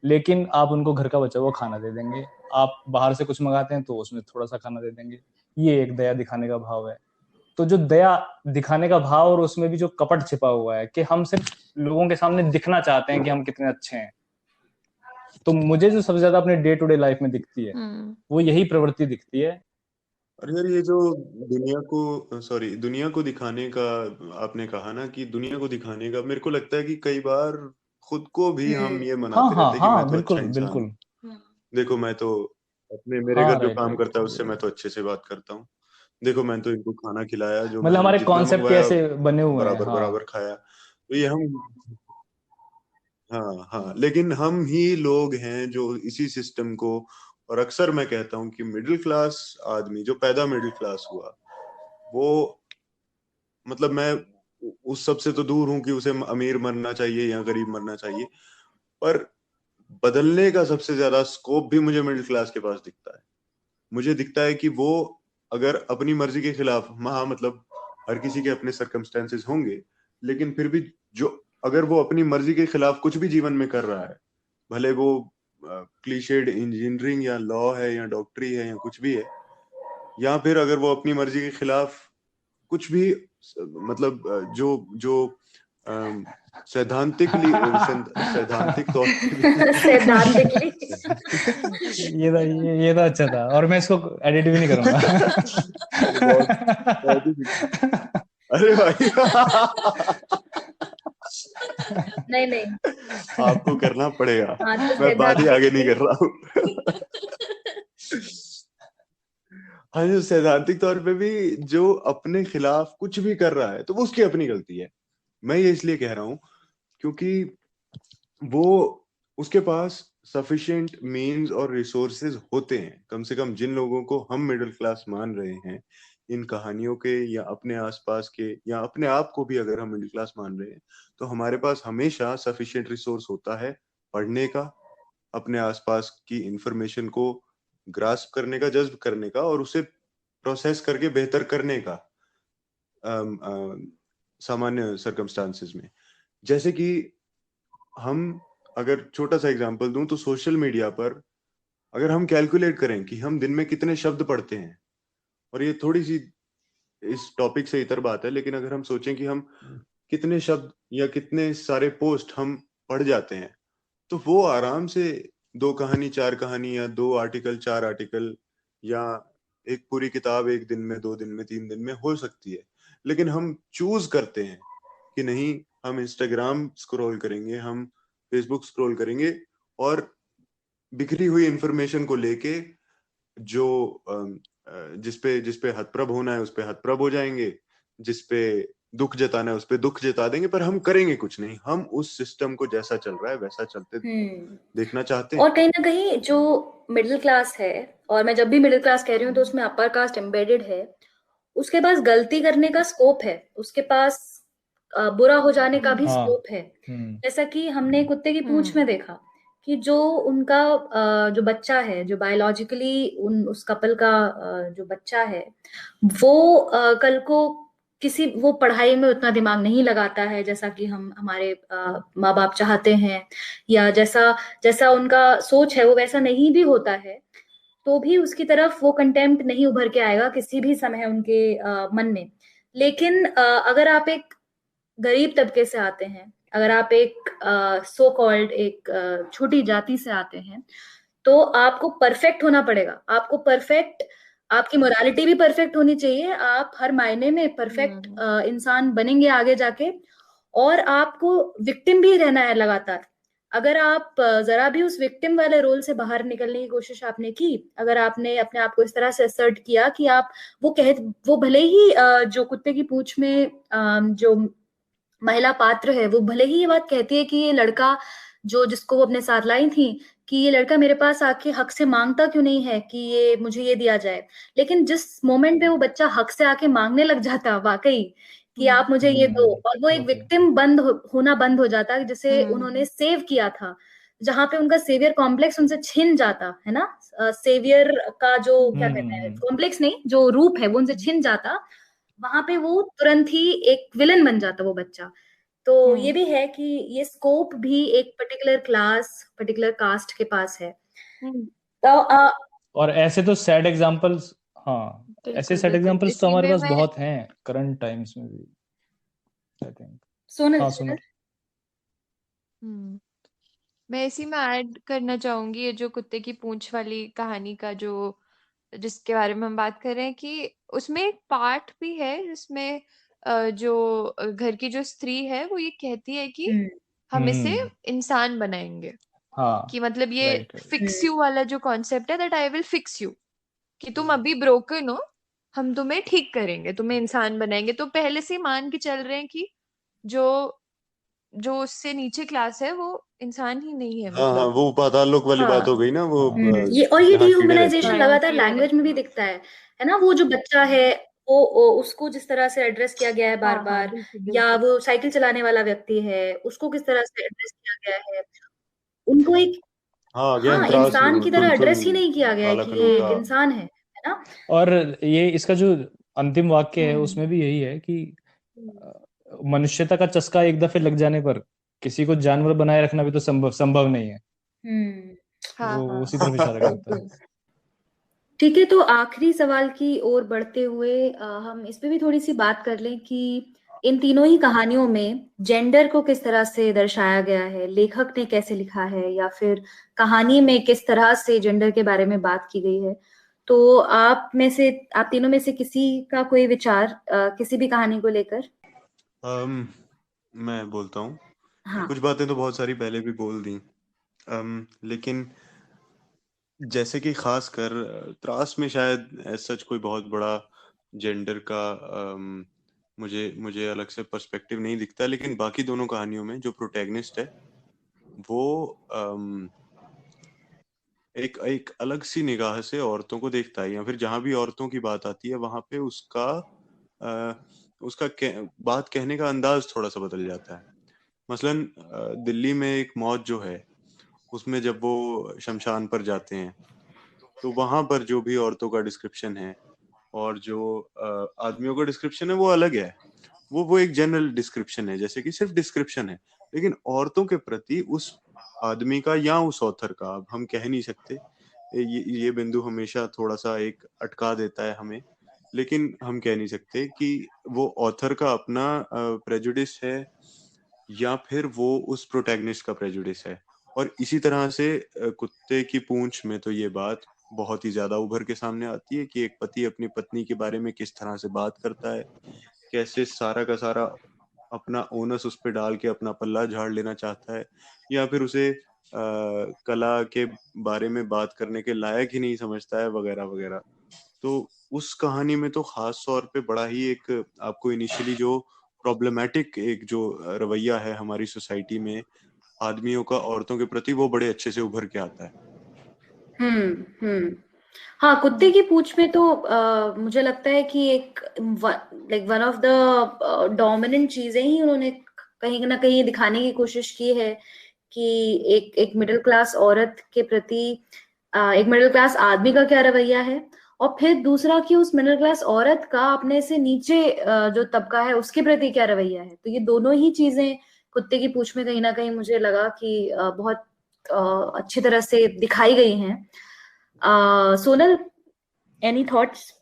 लेकिन आप उनको घर का बचा हुआ खाना दे देंगे। आप बाहर से कुछ मंगाते हैं तो उसमें थोड़ा सा खाना दे देंगे। ये एक दया दिखाने का भाव है। तो जो दया दिखाने का भाव और उसमें भी जो कपट छिपा हुआ है कि हम सिर्फ लोगों के सामने दिखना चाहते हैं कि हम कितने अच्छे हैं, तो मुझे जो सबसे ज्यादा अपने डे टू डे लाइफ में दिखती है वो यही प्रवृत्ति दिखती है। और यार ये जो दुनिया को दिखाने का आपने कहा ना, कि दुनिया को दिखाने का, मेरे को लगता है कि कई बार खुद को भी हम ये हाँ मनाते हाँ रहते हैं कि मैं हाँ, तो बिल्कुल अच्छा इंसान बिल्कुल। हूँ, देखो मैं तो मेरे हाँ, घर जो राइट काम राइट। करता है उससे मैं तो अच्छे से बात करता हूँ, देखो मैं तो इनको खाना खिलाया, जो मतलब मैंने हमारे जितना कॉन्सेप्ट मंगवाया कैसे बने हुए हैं। बराबर हाँ बराबर खाया, तो ये हम, हाँ हाँ, लेकिन हम ही लोग हैं जो इसी सिस्टम को, और अक्सर मैं कहता हूँ कि मिडिल क्लास आदमी जो पैदा मिडिल क्लास हुआ, वो मतलब मैं उस सब से तो दूर हूं कि उसे अमीर मरना चाहिए या गरीब मरना चाहिए, पर बदलने का सबसे ज्यादा स्कोप भी मुझे मिडिल क्लास के पास दिखता है। मुझे दिखता है कि वो अगर अपनी मर्जी के खिलाफ, हाँ मतलब हर किसी के अपने सर्कमस्टेंसेस होंगे, लेकिन फिर भी जो अगर वो अपनी मर्जी के खिलाफ कुछ भी जीवन में कर रहा है, भले वो क्लीशेड इंजीनियरिंग या लॉ है या डॉक्टरी है या कुछ भी है, या फिर अगर वो अपनी मर्जी के खिलाफ कुछ भी मतलब जो जो सैद्धांतिक तौर पे भी सैद्धांतिकली। ये तो अच्छा था, और मैं इसको एडिट भी नहीं करूंगा। बहुत ही, अरे भाई नहीं नहीं, आपको करना पड़ेगा, हाँ तो मैं बात ही आगे नहीं सैद्धांतिकली। कर रहा हूँ। हाँ, जो सैद्धांतिक तौर पे भी जो अपने खिलाफ कुछ भी कर रहा है तो वो उसकी अपनी गलती है। मैं ये इसलिए कह रहा हूँ क्योंकि वो उसके पास सफिशिएंट मीन्स और रिसोर्सेज होते हैं, कम से कम जिन लोगों को हम मिडिल क्लास मान रहे हैं इन कहानियों के, या अपने आसपास के, या अपने आप को भी अगर हम मिडिल क्लास मान रहे हैं, तो हमारे पास हमेशा सफिशिएंट रिसोर्स होता है पढ़ने का, अपने आसपास की इंफॉर्मेशन को ग्रास्प करने का, जज्ब करने का, और उसे प्रोसेस करके बेहतर करने का सामान्य सर्कमस्टांसेस में। जैसे कि हम अगर छोटा सा एग्जांपल दूं तो सोशल मीडिया पर अगर हम कैलकुलेट करें कि हम दिन में कितने शब्द पढ़ते हैं, और ये थोड़ी सी इस टॉपिक से इतर बात है, लेकिन अगर हम सोचें कि हम कितने शब्द या कितने सारे पोस्ट हम पढ़ जाते हैं, तो वो आराम से 2 कहानी 4 कहानी, या 2 आर्टिकल 4 आर्टिकल, या एक पूरी किताब 1 दिन में, 2 दिन में, 3 दिन में हो सकती है। लेकिन हम चूज करते हैं कि नहीं, हम इंस्टाग्राम स्क्रॉल करेंगे, हम फेसबुक स्क्रॉल करेंगे, और बिखरी हुई इंफॉर्मेशन को लेके जो जिसपे हतप्रभ होना है उस पे हतप्रभ हो जाएंगे, जिसपे दुख जताना है उस पे दुख जता देंगे, पर हम करेंगे कुछ नहीं, हम उस सिस्टम को जैसा चल रहा है वैसा चलते देखना चाहते हैं। और कहीं ना कहीं जो मिडिल क्लास है, और मैं जब भी मिडिल क्लास कह रही हूँ तो उसमें अपर कास्ट एम्बेडेड है, उसके पास गलती करने का स्कोप है, उसके पास बुरा हो जाने का भी हाँ। स्कोप है। जैसा कि हमने कुत्ते की पूंछ में देखा कि जो उनका जो बच्चा है, जो बायोलॉजिकली उस कपल का जो बच्चा है, वो कल को वो पढ़ाई में उतना दिमाग नहीं लगाता है जैसा कि हम हमारे माँ बाप चाहते हैं, या जैसा जैसा उनका सोच है वो वैसा नहीं भी होता है, तो भी उसकी तरफ वो कंटेम्प्ट नहीं उभर के आएगा किसी भी समय उनके मन में। लेकिन अगर आप एक गरीब तबके से आते हैं, अगर आप एक सो कॉल्ड एक छोटी जाति से आते हैं, तो आपको परफेक्ट होना पड़ेगा, आपको परफेक्ट, आपकी मोरालिटी भी परफेक्ट होनी चाहिए, आप हर मायने में परफेक्ट इंसान बनेंगे आगे जाके, और आपको विक्टिम भी रहना है लगातार। अगर आप जरा भी उस विक्टिम वाले रोल से बाहर निकलने की कोशिश आपने की, अगर आपने अपने आप को इस तरह से असर्ट किया कि आप वो भले ही जो कुत्ते की पूंछ में जो महिला पात्र है, वो भले ही ये बात कहती है कि ये लड़का जो जिसको वो अपने साथ लाई थी, कि ये लड़का मेरे पास आके हक से मांगता क्यों नहीं है कि ये मुझे ये दिया जाए, लेकिन जिस मोमेंट पे वो बच्चा हक से आके मांगने लग जाता वाकई कि आप मुझे ये दो, और वो एक विक्टिम होना बंद हो जाता, जिसे उन्होंने सेव किया था, जहां पे उनका सेवियर कॉम्प्लेक्स उनसे छिन जाता है ना, सेवियर का जो क्या कहते हैं, कॉम्प्लेक्स नहीं, जो रूप है वो उनसे छिन जाता, वहां पे वो तुरंत ही एक विलन बन जाता वो बच्चा। तो ये भी है कि ये स्कोप भी एक पर्टिकुलर क्लास, पर्टिकुलर कास्ट के पास है। तो और ऐसे तो सैड एग्जांपल्स हाँ, ऐसे बिल्कुल सेट बिल्कुल एग्जांपल्स तो इसी हमारे में पास मैं बहुत हैं करंट टाइम्स में भी, आई थिंक। सोनल हाँ, सोनल। सुनल। हम्म मैं इसी में ऐड करना चाहूंगी ये जो कुत्ते की पूंछ वाली कहानी का जो जिसके बारे में हम बात कर रहे हैं कि उसमें एक पार्ट भी है जिसमें जो घर की जो स्त्री है वो ये कहती है कि हम्म हम इसे हम्म। इंसान बनाएंगे, हाँ, कि मतलब ये right right. Fix hmm you वाला जो कॉन्सेप्ट है, that I will fix you, कि तुम अभी ब्रोकन हो, हम तुम्हें ठीक करेंगे, तुम्हें इंसान बनाएंगे। तो पहले से ही मान के चल रहे हैं कि जो जो उससे नीचे क्लास है वो इंसान ही नहीं है, हाँ हाँ, मतलब। वो पाताल लोक वाली बात हो हाँ। गई ना, वो हाँ, ये और ये जहाँ कीड़े रहते डिह्यूमनाइजेशन हैं। हाँ लगातार कीड़े लैंग्वेज में भी रहते हैं। दिखता है ना। वो जो बच्चा है वो उसको जिस तरह से एड्रेस किया गया है बार हाँ हाँ बार, बिल्कुल या बिल्कुल। वो साइकिल चलाने वाला व्यक्ति है उसको किस तरह से एड्रेस किया गया है, उनको एक, हाँ, अगेन हाँ, त्रास, इंसान की तरह तुलतुल, एड्रेस ही नहीं किया गया है कि ये एक कालाकंठा। इंसान है ना। और ये इसका जो अंतिम वाक्य है हम्म उसमें भी यही है कि मनुष्यता का चस्का एक दफे लग जाने पर किसी को जानवर बनाए रखना भी तो संभव संभव नहीं है। हम्म हाँ वो हाँ उसी हाँ तरफ इशारा करता है। बिल्कुल। ठीक है, तो आखिरी सवाल की ओर बढ़ते हुए हम इस पे भी थोड़ी सी बात कर लें कि इन तीनों ही कहानियों में जेंडर को किस तरह से दर्शाया गया है, लेखक ने कैसे लिखा है, या फिर कहानी में किस तरह से जेंडर के बारे में बात की गई है। तो आप तीनों में से किसी का कोई विचार किसी भी कहानी को लेकर? मैं बोलता हूँ। हाँ। कुछ बातें तो बहुत सारी पहले भी बोल दी, लेकिन जैसे कि खासकर त्रास में शायद सच कोई बहुत बड़ा जेंडर का मुझे मुझे अलग से पर्सपेक्टिव नहीं दिखता, लेकिन बाकी दोनों कहानियों में जो प्रोटैगनिस्ट है वो एक एक अलग सी निगाह से औरतों को देखता है, या फिर जहां भी औरतों की बात आती है वहां पे अ, बात कहने का अंदाज थोड़ा सा बदल जाता है। मसलन दिल्ली में एक मौत जो है, उसमें जब वो शमशान पर जाते हैं तो वहां पर जो भी औरतों का डिस्क्रिप्शन है और जो आदमियों का डिस्क्रिप्शन है वो अलग है। वो एक जनरल डिस्क्रिप्शन है, जैसे कि सिर्फ डिस्क्रिप्शन है, लेकिन औरतों के प्रति उस आदमी का या उस ऑथर का, अब हम कह नहीं सकते, ये बिंदु हमेशा थोड़ा सा एक अटका देता है हमें, लेकिन हम कह नहीं सकते कि वो ऑथर का अपना प्रेजुडिस है या फिर वो उस प्रोटैगनिस्ट का प्रेजुडिस है। और इसी तरह से कुत्ते की पूंछ में तो ये बात बहुत ही ज्यादा उभर के सामने आती है कि एक पति अपनी पत्नी के बारे में किस तरह से बात करता है, कैसे सारा का सारा अपना ओनस उस पे डाल के अपना पल्ला झाड़ लेना चाहता है, या फिर उसे कला के बारे में बात करने के लायक ही नहीं समझता है, वगैरह वगैरह। तो उस कहानी में तो खास तौर पे बड़ा ही एक आपको इनिशियली जो प्रॉब्लमेटिक एक जो रवैया है हमारी सोसाइटी में आदमियों का औरतों के प्रति, वो बड़े अच्छे से उभर के आता है। हम्म। हाँ, कुत्ते की पूंछ में तो मुझे लगता है कि एक like one of the dominant चीजें ही उन्होंने कहीं ना कहीं दिखाने की कोशिश की है कि एक एक मिडिल क्लास औरत के प्रति एक मिडिल क्लास आदमी का क्या रवैया है, और फिर दूसरा कि उस मिडिल क्लास औरत का अपने से नीचे जो तबका है उसके प्रति क्या रवैया है। तो ये दोनों ही चीजें कुत्ते की पूंछ में कहीं ना कहीं मुझे लगा कि बहुत अच्छी तरह से दिखाई गई हैं। Sonal, any thoughts?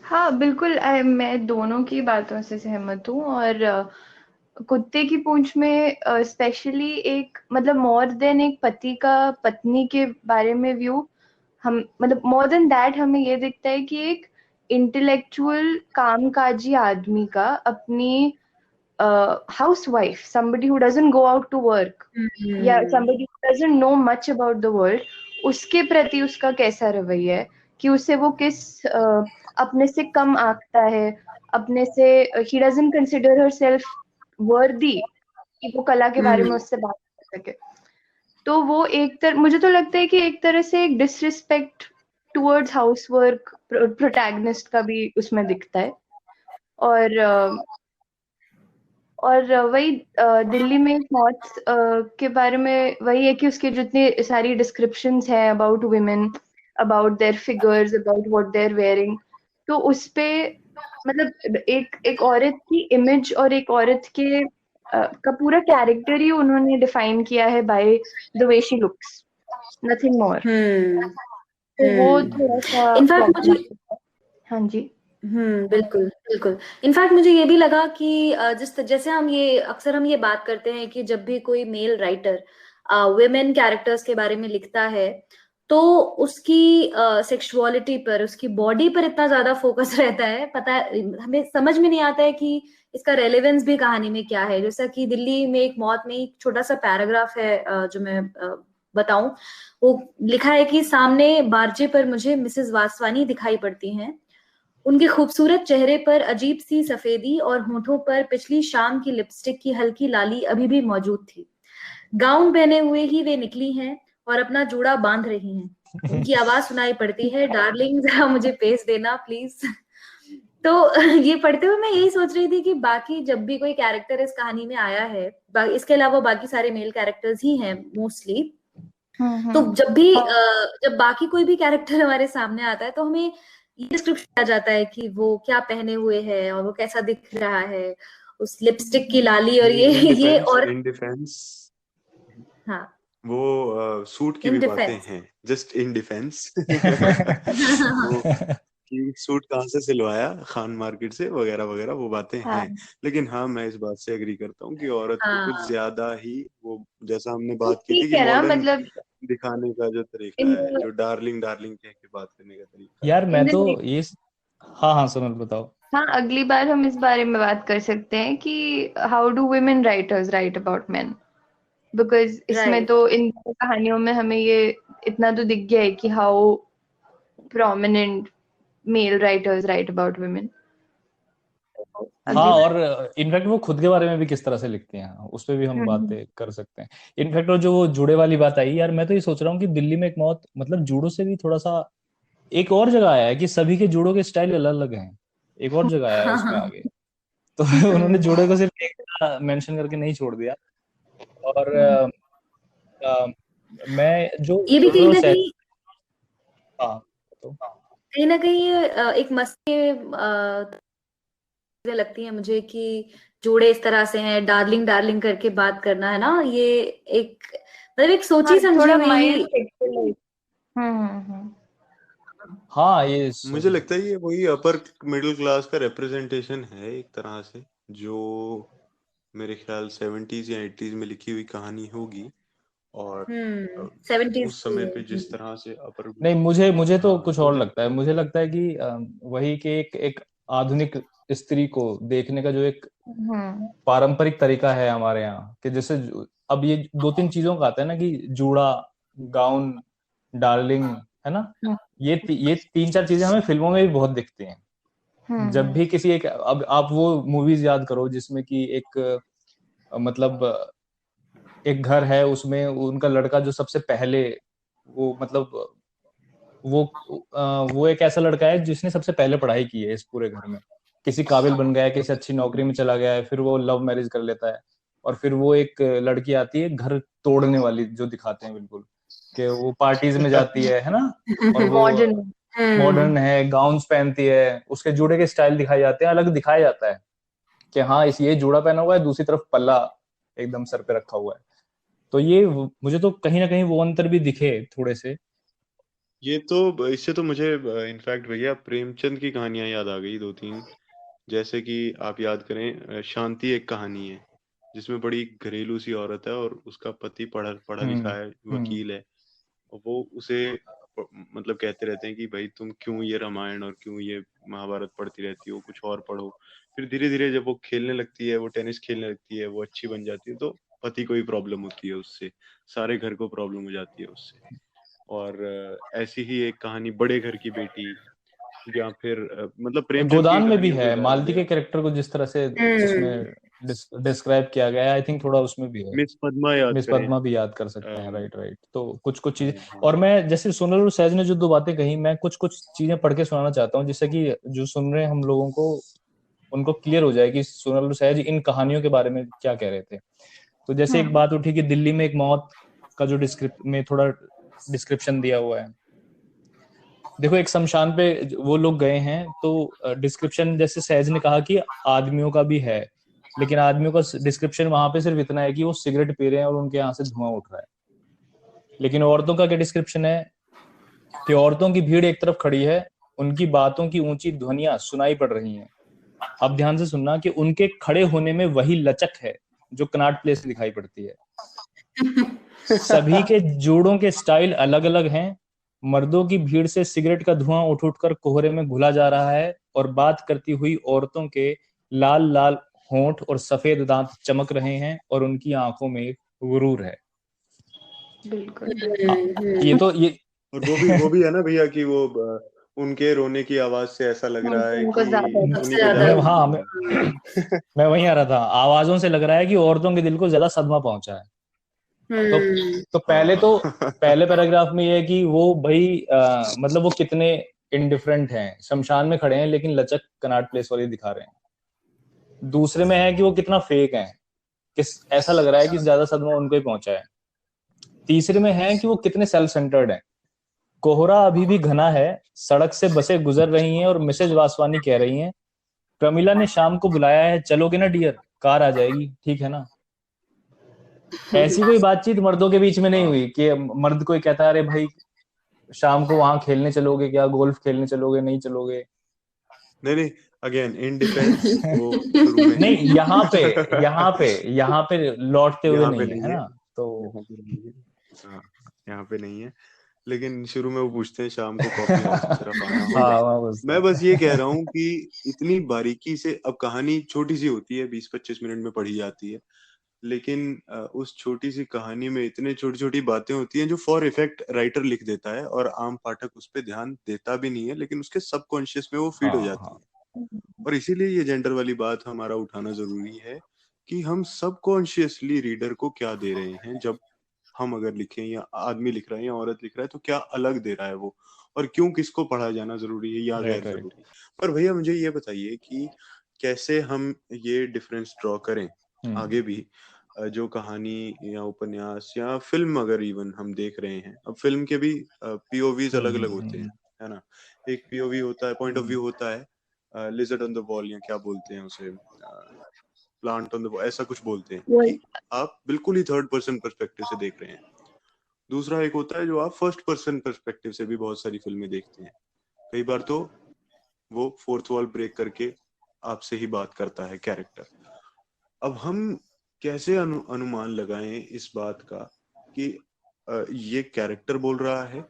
हाँ बिल्कुल, मैं दोनों की बातों से सहमत हूँ। और कुत्ते की पूंछ में स्पेशली एक मतलब मोर देन एक पति का पत्नी के बारे में व्यू, हम मतलब मोर देन दैट हमें ये दिखता है कि एक इंटेलेक्चुअल कामकाजी आदमी का अपनी housewife, somebody who doesn't go out to work, या somebody who doesn't know much about the world, उसके प्रति उसका कैसा रवैया है, कि उसे वो किस अपने से कम आंकता है, अपने से he doesn't consider herself worthy कि वो कला के बारे में उससे बात कर सके। तो वो मुझे तो लगता है कि एक तरह से एक डिसरिस्पेक्ट टुवर्ड्स हाउसवर्क प्रोटैगनिस्ट का भी उसमें दिखता है। और वही दिल्ली में मौत के बारे में वही है कि उसके जितनी सारी डिस्क्रिप्शंस हैं about women, about their figures, about what they are wearing, तो उस पे मतलब एक औरत की इमेज और एक औरत के का पूरा कैरेक्टर ही उन्होंने डिफाइन किया है by the way she looks, nothing more. तो वो थोड़ा सा इनफैक्ट मुझे problematic हाँ जी। बिल्कुल बिल्कुल। इनफैक्ट मुझे ये भी लगा कि जैसे अक्सर हम ये बात करते हैं कि जब भी कोई मेल राइटर वुमेन कैरेक्टर्स के बारे में लिखता है तो उसकी सेक्सुअलिटी पर, उसकी बॉडी पर इतना ज्यादा फोकस रहता है, पता है हमें समझ में नहीं आता है कि इसका रेलेवेंस भी कहानी में क्या है। जैसा कि दिल्ली में एक मौत में एक छोटा सा पैराग्राफ है जो मैं बताऊं। वो लिखा है कि सामने बारचे पर मुझे मिसेस वासवानी दिखाई पड़ती हैं। उनके खूबसूरत चेहरे पर अजीब सी सफेदी और होठों पर पिछली शाम की लिपस्टिक की हल्की लाली अभी भी मौजूद थी। गाउन पहने हुए ही वे निकली हैं और अपना जूड़ा बांध रही हैं। उनकी आवाज सुनाई पड़ती है, डार्लिंग जरा मुझे पेस देना प्लीज। तो ये पढ़ते हुए मैं यही सोच रही थी कि बाकी जब भी कोई कैरेक्टर इस कहानी में आया है, इसके अलावा बाकी सारे मेल कैरेक्टर्स ही हैं मोस्टली, तो जब बाकी कोई भी कैरेक्टर हमारे सामने आता है तो हमें ये डिस्क्रिप्शन दिया जाता है कि वो क्या पहने हुए है और वो कैसा दिख रहा है, उस लिपस्टिक की लाली और ये और इन डिफेंस हाँ वो सूट की इन भी बातें डिफेंस। हैं, जस्ट इन डिफेंस वो कि सूट कहाँ से सिलवाया, खान मार्केट से वगैरह वगैरह, वो बातें हाँ हैं। लेकिन हाँ, मैं इस बात से एग्री करता हूँ कि औरत को कुछ ज्यादा ही वो, जैसा हमने तो बात की थी ठीक कि है ना, मॉडर्न मतलब दिखाने का जो तरीका इन है, जो डार्लिंग डार्लिंग कह के बात करने का तरीका यार इन मैं द तो ये हाँ हाँ सोनल बताओ। हाँ, अगली बार हम इस बारे में बात कर सकते हैं कि how do women writers right about main, because इसमें राइट। तो इन कहानियों में हमें ये इतना तो दिख गया है कि how prominent mail writers right about women. हाँ, अगली बार। और इनफैक्ट वो खुद के बारे में भी किस तरह से लिखती हैं उस पर भी हम हम्म बातें कर सकते हैं। इनफैक्ट वो जुड़े वाली बात आई यार, मैं तो ये सोच रहा हूँ कि दिल्ली में एक मौत मतलब जूडो से भी थोड़ा सा एक और जगह आया है कि सभी के जूडो के स्टाइल अलग अलग हैं। एक और जगह आया है उसमें हाँ। आगे। तो उन्होंने जूडो को सिर्फ एक मेंशन करके नहीं छोड़ दिया। और अ, मैं जो ये भी कहीं सोनल और ना सैफ, कहीं हाँ तो कहीं ना कहीं एक मस्ती चीजें लगती है मुझे कि जोड़े इस तरह से हैं, डार्लिंग डार्लिंग करके बात करना है ना, ये एक मतलब एक सोची हाँ, समझी थोड़ा हुई माइल्ड ही। सेक्सुअलाइज। हम्म। हाँ ये मुझे लगता है ये वही अपर मिडिल क्लास का रिप्रेजेंटेशन है एक तरह से, जो मेरे ख्याल 70s या 80s में लिखी हुई कहानी होगी। और उस 70s की समय है। पे जिस तरह से अपर, नहीं, मुझे मुझे तो हाँ कुछ और मुझे लगता है। मुझे लगता है कि वही कि एक एक आधुनिक स्त्री को देखने का जो एक हम्म पारंपरिक तरीका है हमारे यहाँ कि जैसे अब ये दो तीन चीजों का आता है ना कि जूड़ा, गाउन, डार्लिंग, है ना। ये तीन चार चीजें हमें फिल्मों में भी बहुत दिखती हैं। जब हम्म भी किसी एक, अब आप वो मूवीज याद करो जिसमें कि एक मतलब एक घर है, उसमें उनका लड़का जो सबसे पहले वो मतलब वो वो एक ऐसा लड़का है जिसने सबसे पहले पढ़ाई की है इस पूरे घर में, किसी काबिल बन गया है, किसी अच्छी नौकरी में चला गया है, फिर वो लव मैरिज कर लेता है। और फिर वो एक लड़की आती है घर तोड़ने वाली, जो दिखाते हैं बिल्कुल कि वो पार्टीज में जाती है ना। और वो मॉडर्न। मॉडर्न है, गाउन्स पहनती है, उसके जूड़े के स्टाइल दिखाए जाते हैं, अलग दिखाया जाता है कि हाँ इस ये जूड़ा पहना हुआ है, दूसरी तरफ पल्ला एकदम सर पे रखा हुआ है। तो ये मुझे तो कहीं ना कहीं वो अंतर भी दिखे थोड़े से। ये तो इससे तो मुझे इनफैक्ट भैया प्रेमचंद की कहानियां याद आ गई दो तीन। जैसे कि आप याद करें, शांति एक कहानी है जिसमें बड़ी घरेलू सी औरत है और उसका पति पढ़ा पढ़ा लिखा है, हम्म वकील है। और वो उसे मतलब कहते रहते हैं कि भाई तुम क्यों ये रामायण और क्यों ये महाभारत पढ़ती रहती हो, कुछ और पढ़ो। फिर धीरे धीरे जब वो खेलने लगती है, वो टेनिस खेलने लगती है, वो अच्छी बन जाती है, तो पति को ही प्रॉब्लम होती है उससे, सारे घर को प्रॉब्लम हो जाती है उससे। और ऐसी ही एक कहानी बड़े घर की बेटी, या फिर मतलब प्रेमचंद की गोदान में भी कहानियों को है, ज्यादा मालती ले के आता हूँ। कैरेक्टर को जिस तरह से उसमें डिस्क्राइब किया गया है, आई थिंक थोड़ा उसमें भी है। मिस पद्मा याद मिस करें। पद्मा भी याद कर सकते हैं, राइट राइट। तो कुछ कुछ चीजें, हाँ और हाँ। मैं जैसे सोनल और सहज ने जो दो बातें कही, मैं कुछ कुछ चीजें पढ़ के सुनाना चाहता हूँ जिससे कि जो सुन रहे हैं हम लोगों को उनको क्लियर हो जाए कि सोनल और सहज इन कहानियों के बारे में क्या कह रहे थे। तो जैसे एक बात उठी कि दिल्ली में एक मौत का जो थोड़ा डिस्क्रिप्शन दिया हुआ है। देखो एक शमशान पे वो लोग गए हैं तो डिस्क्रिप्शन जैसे सहज ने कहा कि आदमियों का भी है, लेकिन आदमियों का डिस्क्रिप्शन वहां पे सिर्फ इतना है कि वो सिगरेट पी रहे हैं और उनके यहाँ से धुआं उठ रहा है। लेकिन औरतों का क्या डिस्क्रिप्शन है कि औरतों की भीड़ एक तरफ खड़ी है उनकी बातों की ऊंची ध्वनियां सुनाई पड़ रही हैं। अब ध्यान से सुनना कि उनके खड़े होने में वही लचक है जो कनॉट प्लेस से दिखाई पड़ती है। सभी के जोड़ों के स्टाइल अलग अलग हैं। मर्दों की भीड़ से सिगरेट का धुआं उठ उठकर कोहरे में घुला जा रहा है और बात करती हुई औरतों के लाल लाल होंठ और सफेद दांत चमक रहे हैं और उनकी आंखों में एक गुरूर है। बिल्कुल। ये तो ये और वो भी है ना भैया कि वो उनके रोने की आवाज से ऐसा लग रहा है उनको कि ज्यादा उन्हीं सबसे को ज्यादा ज्यादा हाँ दुख मैं वहीं आ रहा था। आवाजों से लग रहा है कि औरतों के दिल को ज्यादा सदमा पहुंचा है। तो पहले पैराग्राफ में ये है कि वो भाई मतलब वो कितने इनडिफरेंट हैं, शमशान में खड़े हैं लेकिन लचक कनॉट प्लेस वाली दिखा रहे हैं। दूसरे में है कि वो कितना फेक है, किस ऐसा लग रहा है कि ज्यादा सदमा उनको ही पहुंचा है। तीसरे में है कि वो कितने सेल्फ सेंटर्ड हैं। कोहरा अभी भी घना है, सड़क से बसें गुजर रही हैं और मिसेज वासवानी कह रही हैं, प्रमिला ने शाम को बुलाया है, चलोगे ना डियर, कार आ जाएगी, ठीक है ना। ऐसी कोई बातचीत मर्दों के बीच में नहीं हुई कि मर्द कोई कहता है अरे भाई शाम को वहां खेलने चलोगे क्या, गोल्फ खेलने चलोगे, नहीं चलोगे। नहीं अगेन इन डिफेंस वो शुरू में नहीं यहाँ पे लौटते हुए यहाँ पे नहीं है, नहीं है है, ना। तो यहाँ पे नहीं है, हाँ यहाँ पे नहीं है। लेकिन शुरू में वो पूछते हैं शाम को कॉफी हाउस की तरफ आना होगा। हाँ मैं बस ये कह रहा हूँ कि इतनी बारीकी से, अब कहानी छोटी सी होती है, 20-25 मिनट में पढ़ी जाती है, लेकिन उस छोटी सी कहानी में इतने छोटी छोटी बातें होती हैं जो फॉर इफेक्ट राइटर लिख देता है और आम पाठक उस पर ध्यान देता भी नहीं है, लेकिन उसके सबकॉन्शियस में वो फीड हो जाती है। और इसीलिए ये जेंडर वाली बात हमारा उठाना जरूरी है कि हम सबकॉन्शियसली रीडर को क्या दे रहे हैं। जब हम अगर लिखें या आदमी लिख रहा है या औरत लिख रहा है तो क्या अलग दे रहा है वो, और क्यों, किसको पढ़ा जाना जरूरी है या गैर जरूरी। पर भैया मुझे ये बताइए कि कैसे हम ये डिफरेंस ड्रॉ करें आगे भी, जो कहानी या उपन्यास या फिल्म अगर इवन हम देख रहे हैं। अब फिल्म के भी पीओवीज अलग अलग होते हैं, है ना। एक पीओवी होता है, पॉइंट ऑफ व्यू होता है लिजर्ड ऑन द वॉल, या क्या बोलते हैं उसे, प्लांट ऑन द वॉल, ऐसा कुछ बोलते हैं कि आप बिल्कुल ही थर्ड पर्सन पर्सपेक्टिव से देख रहे हैं। दूसरा एक होता है जो आप फर्स्ट पर्सन पर्सपेक्टिव से भी बहुत सारी फिल्में देखते हैं। कई बार तो वो फोर्थ वॉल ब्रेक करके आपसे ही बात करता है कैरेक्टर। अब हम कैसे अनुमान लगाएं इस बात का कि ये कैरेक्टर बोल रहा है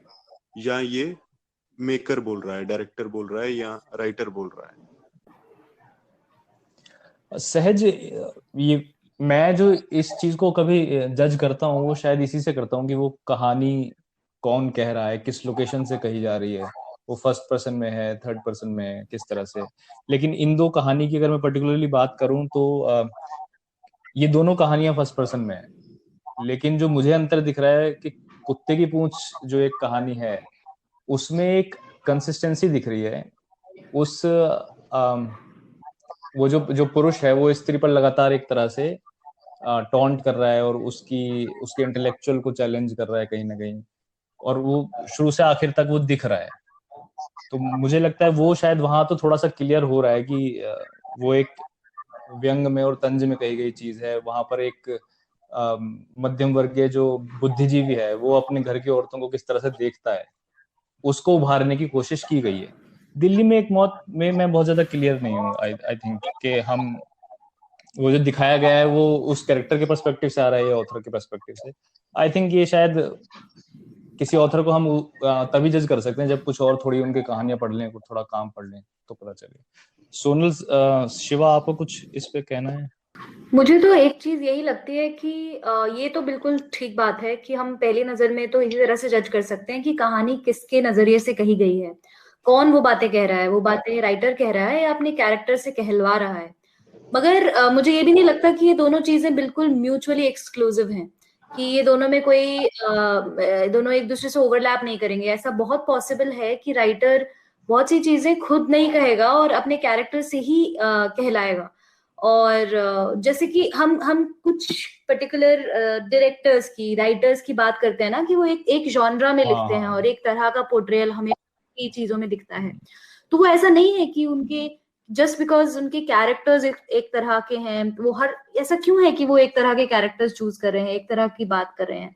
या ये मेकर बोल रहा है, डायरेक्टर बोल रहा है या राइटर बोल रहा है। सहज ये मैं जो इस चीज को कभी जज करता हूँ वो शायद इसी से करता हूँ कि वो कहानी कौन कह रहा है, किस लोकेशन से कही जा रही है, वो फर्स्ट पर्सन में है, थर्ड पर्सन में है, किस तरह से। लेकिन इन दो कहानी की अगर मैं पर्टिकुलरली बात करूं तो ये दोनों कहानियां फर्स्ट पर्सन में है। लेकिन जो मुझे अंतर दिख रहा है कि कुत्ते की पूंछ जो एक कहानी है उसमें एक कंसिस्टेंसी दिख रही है। उस वो जो पुरुष है वो स्त्री पर लगातार एक तरह से टॉन्ट कर रहा है और उसके इंटेलेक्चुअल को चैलेंज कर रहा है कहीं ना कहीं, और वो शुरू से आखिर तक वो दिख रहा है। तो मुझे लगता है वो शायद वहां तो थोड़ा सा क्लियर हो रहा है कि वो एक व्यंग में और तंज में कही गई चीज है। वहां पर एक मध्यम वर्गीय जो बुद्धिजीवी है वो अपने घर की औरतों को किस तरह से देखता है उसको उभारने की कोशिश की गई है। दिल्ली में एक मौत में मैं बहुत ज्यादा क्लियर नहीं हूँ। आई थिंक कि हम वो जो दिखाया गया है वो उस कैरेक्टर के पर्सपेक्टिव से आ रहा है या ऑथर के पर्सपेक्टिव से। आई थिंक ये शायद किसी ऑथर को हम तभी जज कर सकते हैं जब कुछ और थोड़ी उनकी कहानियां पढ़ लें, कुछ थोड़ा काम पढ़ लें तो पता चले। सोनल, शिवा, आपको कुछ इस पे कहना है? मुझे तो एक चीज यही लगती है कि ये तो बिल्कुल ठीक बात है कि हम पहली नजर में तो इसी तरह से जज कर सकते हैं कि कहानी किसके नजरिए से कही गई है, कौन वो बातें कह रहा है, वो बातें राइटर कह रहा है या अपने कैरेक्टर से कहलवा रहा है। मगर मुझे ये भी नहीं लगता कि ये दोनों चीजें बिल्कुल म्यूचुअली एक्सक्लूसिव हैं, कि ये दोनों में कोई दोनों एक दूसरे से ओवरलैप नहीं करेंगे। ऐसा बहुत पॉसिबल है कि राइटर बहुत सी चीजें खुद नहीं कहेगा और अपने कैरेक्टर से ही कहलाएगा। और जैसे कि हम कुछ पर्टिकुलर डायरेक्टर्स की, राइटर्स की बात करते हैं ना कि वो एक जॉनरा में लिखते हैं और एक तरह का पोर्ट्रेयल हमें की चीजों में दिखता है। तो वो ऐसा नहीं है कि उनके जस्ट बिकॉज उनके कैरेक्टर्स एक तरह के हैं, वो हर ऐसा क्यों है कि वो एक तरह के कैरेक्टर्स चूज कर रहे हैं, एक तरह की बात कर रहे हैं।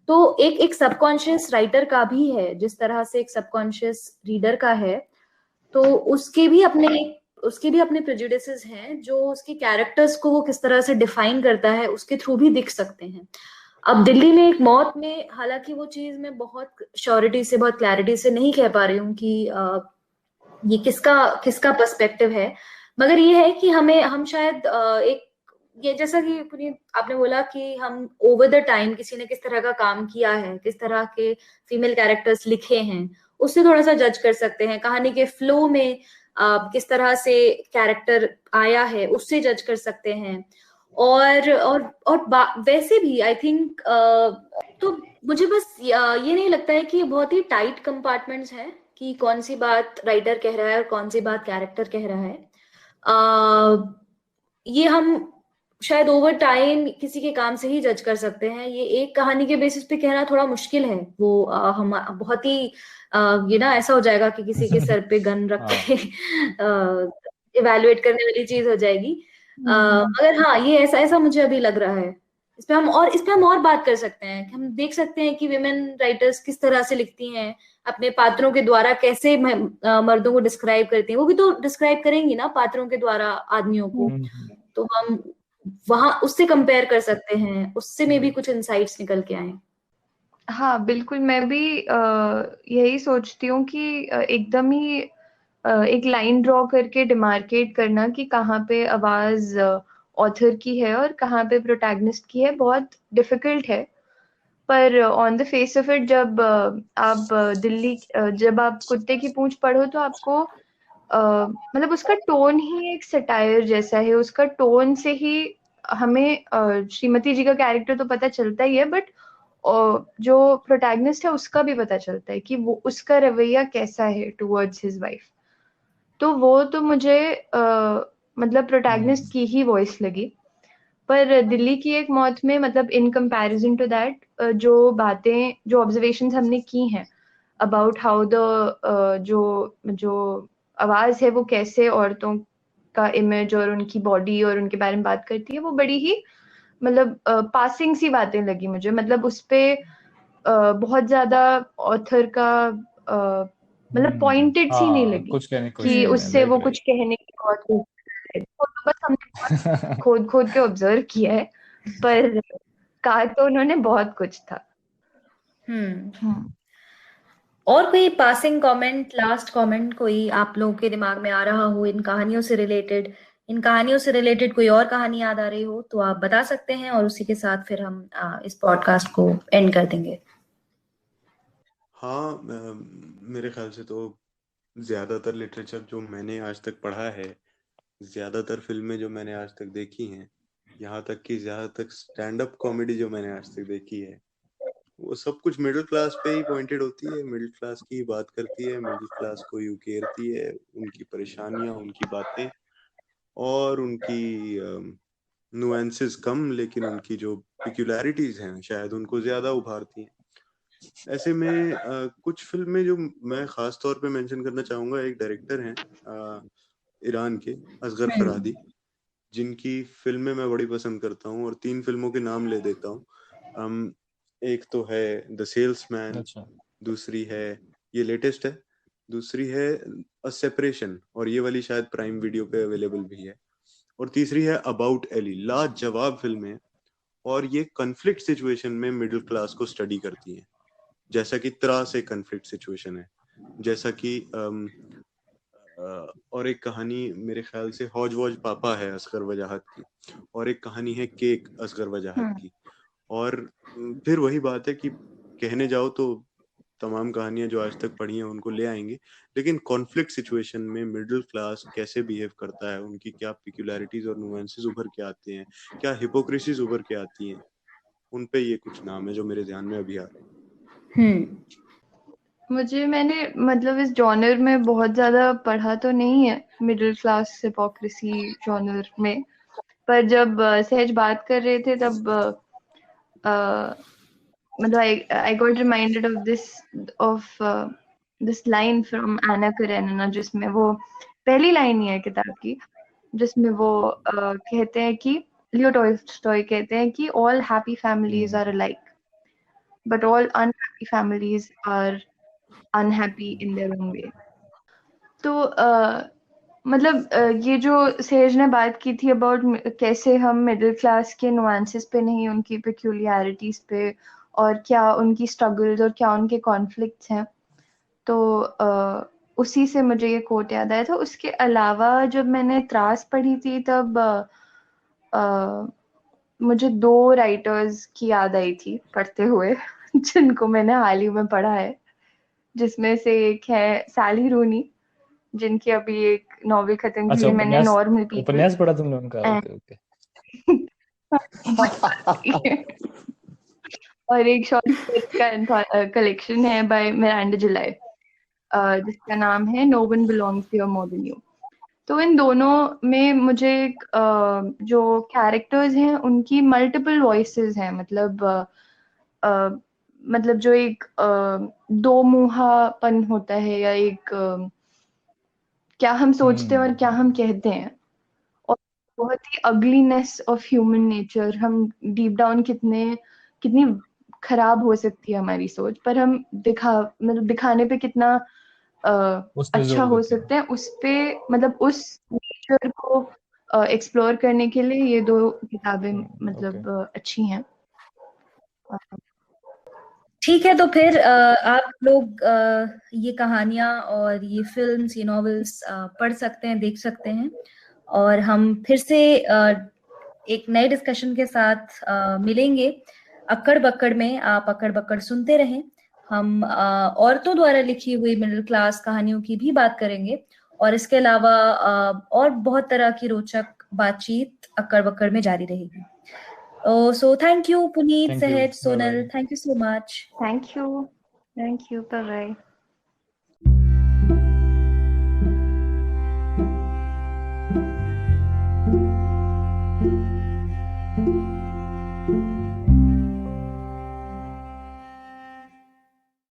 तो एक सबकॉन्शियस राइटर का भी है जिस तरह से एक सबकॉन्शियस रीडर का है। तो उसके भी अपने प्रेजुडिसेस हैं जो उसके कैरेक्टर्स को वो किस तरह से डिफाइन करता है उसके थ्रू भी दिख सकते हैं। अब दिल्ली में एक मौत में हालांकि वो चीज मैं बहुत श्योरिटी से, बहुत क्लैरिटी से नहीं कह पा रही हूँ कि ये किसका पर्सपेक्टिव है, मगर ये है कि हम शायद एक, ये जैसा कि पुनीत आपने बोला कि हम ओवर द टाइम किसी ने किस तरह का काम किया है, किस तरह के फीमेल कैरेक्टर्स लिखे हैं, उससे थोड़ा सा जज कर सकते हैं। कहानी के फ्लो में किस तरह से कैरेक्टर आया है उससे जज कर सकते हैं। और वैसे भी आई थिंक तो मुझे बस ये नहीं लगता है कि ये बहुत ही टाइट कंपार्टमेंट्स हैं कि कौन सी बात राइटर कह रहा है और कौन सी बात कैरेक्टर कह रहा है। ये हम शायद ओवर टाइम किसी के काम से ही जज कर सकते हैं। ये एक कहानी के बेसिस पे कहना थोड़ा मुश्किल है। वो हम बहुत ही ये ना ऐसा हो जाएगा कि किसी के सर पे गन रख के इवेलुएट करने वाली चीज हो जाएगी। मगर हाँ, ये ऐसा मुझे अभी लग रहा है। इस पे हम और बात कर सकते हैं। हम देख सकते हैं कि विमेन राइटर्स किस तरह से लिखती हैं, अपने पात्रों के द्वारा कैसे मर्दों को डिस्क्राइब करती हैं। वो भी तो डिस्क्राइब करेंगी ना पात्रों के द्वारा आदमियों को, तो हम वहां उससे कंपेयर कर सकते हैं, उससे में भी कुछ इंसाइट्स निकल के आए। हाँ बिल्कुल, मैं भी यही सोचती हूँ कि एकदम ही एक लाइन ड्रॉ करके डिमार्केट करना कि कहाँ पे आवाज ऑथर की है और कहाँ पे प्रोटैगनिस्ट की है बहुत डिफिकल्ट है। पर on the face of it जब जब आप कुत्ते की पूंछ पढ़ो तो आपको मतलब उसका टोन ही एक सटायर जैसा है। उसका टोन से ही हमें श्रीमती जी का कैरेक्टर तो पता चलता ही है, बट जो प्रोटैगनिस्ट है उसका भी पता चलता है कि वो उसका रवैया कैसा है टुवर्ड्स हिज वाइफ। तो वो तो मुझे मतलब प्रोटैगनिस्ट की ही वॉइस लगी। पर दिल्ली की एक मौत में मतलब इन कंपैरिजन टू दैट जो ऑब्जर्वेशंस हमने की हैं अबाउट हाउ द जो आवाज है वो कैसे औरतों का इमेज और उनकी बॉडी और उनके बारे में बात करती है, वो बड़ी ही मतलब पासिंग सी बातें लगी मुझे। मतलब उस पे बहुत ज्यादा ऑथर का मतलब पॉइंटेड सी नहीं लगी कुछ कहने की कि उससे वो कुछ कहने की बहुत तो बस हमने खोद के ऑब्जर्व किया है, पर कहा तो उन्होंने बहुत कुछ था। और कोई पासिंग कमेंट, लास्ट कमेंट कोई आप लोगों के दिमाग में आ रहा हो इन कहानियों से रिलेटेड? इन कहानियों से रिलेटेड कोई और कहानी याद आ रही हो तो आप बता सकते हैं, और उसी के साथ फिर हम इस पॉडकास्ट को एंड कर देंगे। हाँ, मेरे ख्याल से तो ज्यादातर लिटरेचर जो मैंने आज तक पढ़ा है, ज्यादातर फिल्में जो मैंने आज तक देखी हैं, यहाँ तक कि ज्यादातर स्टैंड अप कॉमेडी जो मैंने आज तक देखी है, वो सब कुछ मिडिल क्लास पे ही पॉइंटेड होती है, मिडिल क्लास की बात करती है, मिडिल क्लास को ही उकेरती है, उनकी परेशानियां, उनकी बातें और उनकी नुएंसेस कम, लेकिन उनकी जो पिक्यूलैरिटीज हैं शायद उनको ज्यादा उभारती हैं। ऐसे में कुछ फिल्में जो मैं खास तौर पे मेंशन करना चाहूंगा, एक डायरेक्टर हैं ईरान के, असगर फरादी, जिनकी फिल्में मैं बड़ी पसंद करता हूँ, और 3 फिल्मों के नाम ले देता हूँ। एक तो है द सेल्समैन, दूसरी है, ये लेटेस्ट है, दूसरी है अ सेपरेशन, और ये वाली शायद प्राइम वीडियो पे अवेलेबल भी है, और तीसरी है अबाउट एली। लाजवाब फिल्म है, और ये कन्फ्लिक्ट सिचुएशन में मिडिल क्लास को स्टडी करती है, जैसा कि त्रास एक कन्फ्लिक्ट सिचुएशन है, जैसा कि और एक कहानी मेरे ख्याल से हौज वौज पापा है असगर वजाहत की, और एक कहानी है केक असगर वजाहत की। और फिर वही बात है कि कहने जाओ तो तमाम कहानियां जो आज तक पढ़ी हैं उनको ले आएंगे, लेकिन कॉन्फ्लिक्ट सिचुएशन में मिडिल क्लास कैसे बिहेव करता है, उनकी क्या पिक्यूलैरिटीज और नुएंसेस उभर के आते हैं, क्या हिपोक्रेसीज उभर के आती हैं, उन पे ये कुछ नाम है जो मेरे ध्यान में अभी आ रहे हैं। मैंने मतलब इस जॉनर में बहुत ज्यादा पढ़ा तो नहीं है, मिडिल क्लास हिपोक्रेसी जॉनर में, पर जब सहज बात कर रहे थे तब मतलब I got reminded of this line from Anna Karenina, जिसमें वो पहली लाइन ही है किताब की, जिसमें वो कहते हैं कि लियो टॉल्स्टॉय कहते हैं कि all happy families are alike, but all unhappy families are unhappy in their own way. तो मतलब ये जो सहज ने बात की थी अबाउट कैसे हम मिडिल क्लास के नुआंसेस पे नहीं, उनकी पेक्यूलियरिटीज पे, और क्या उनकी स्ट्रगल्स और क्या उनके कॉन्फ्लिक्ट्स हैं, तो उसी से मुझे ये कोट याद आया था। उसके अलावा जब मैंने त्रास पढ़ी थी तब मुझे 2 राइटर्स की याद आई थी पढ़ते हुए जिनको मैंने हाल ही में पढ़ा है, जिसमें से एक है सैली रूनी, जिनकी अभी एक नॉवेल खत्म की अच्छा, हुई है मैंने, उपन्यास नॉर्मल पीपल। उपन्यास पढ़ा तुमने उनका? And- okay okay. और एक शॉर्ट स्टोरी का कलेक्शन है बाय मिरांडा जुलाई, जिसका नाम है no one belongs here more than you. तो इन दोनों में मुझे जो कैरेक्टर्स हैं उनकी मल्टीपल वॉइसेस हैं, मतलब जो एक दो मुहापन होता है, या एक क्या हम सोचते हैं और क्या हम कहते हैं, और बहुत ही अगलीनेस ऑफ ह्यूमन नेचर, हम डीप डाउन कितनी खराब हो सकती है हमारी सोच, पर हम मतलब दिखाने पे कितना उस पे अच्छा जोर हो देते हैं। सकते हैं, उस पे मतलब उस नेचर को एक्सप्लोर करने के लिए ये 2 किताबें ओके। मतलब अच्छी हैं। ठीक है, तो फिर आप लोग ये कहानियां और ये फिल्म्स, ये नॉवेल्स पढ़ सकते हैं, देख सकते हैं, और हम फिर से एक नए डिस्कशन के साथ मिलेंगे अक्कड़ बक्कड़ में। आप अक्कड़ बक्कड़ सुनते रहें। हम औरतों द्वारा लिखी हुई मिडिल क्लास कहानियों की भी बात करेंगे, और इसके अलावा और बहुत तरह की रोचक बातचीत अक्कड़ बक्कड़ में जारी रहेगी। So thank you, Puneet, thank you, Sahaj, bye Sonal. Bye. Thank you so much. Thank you, bye bye.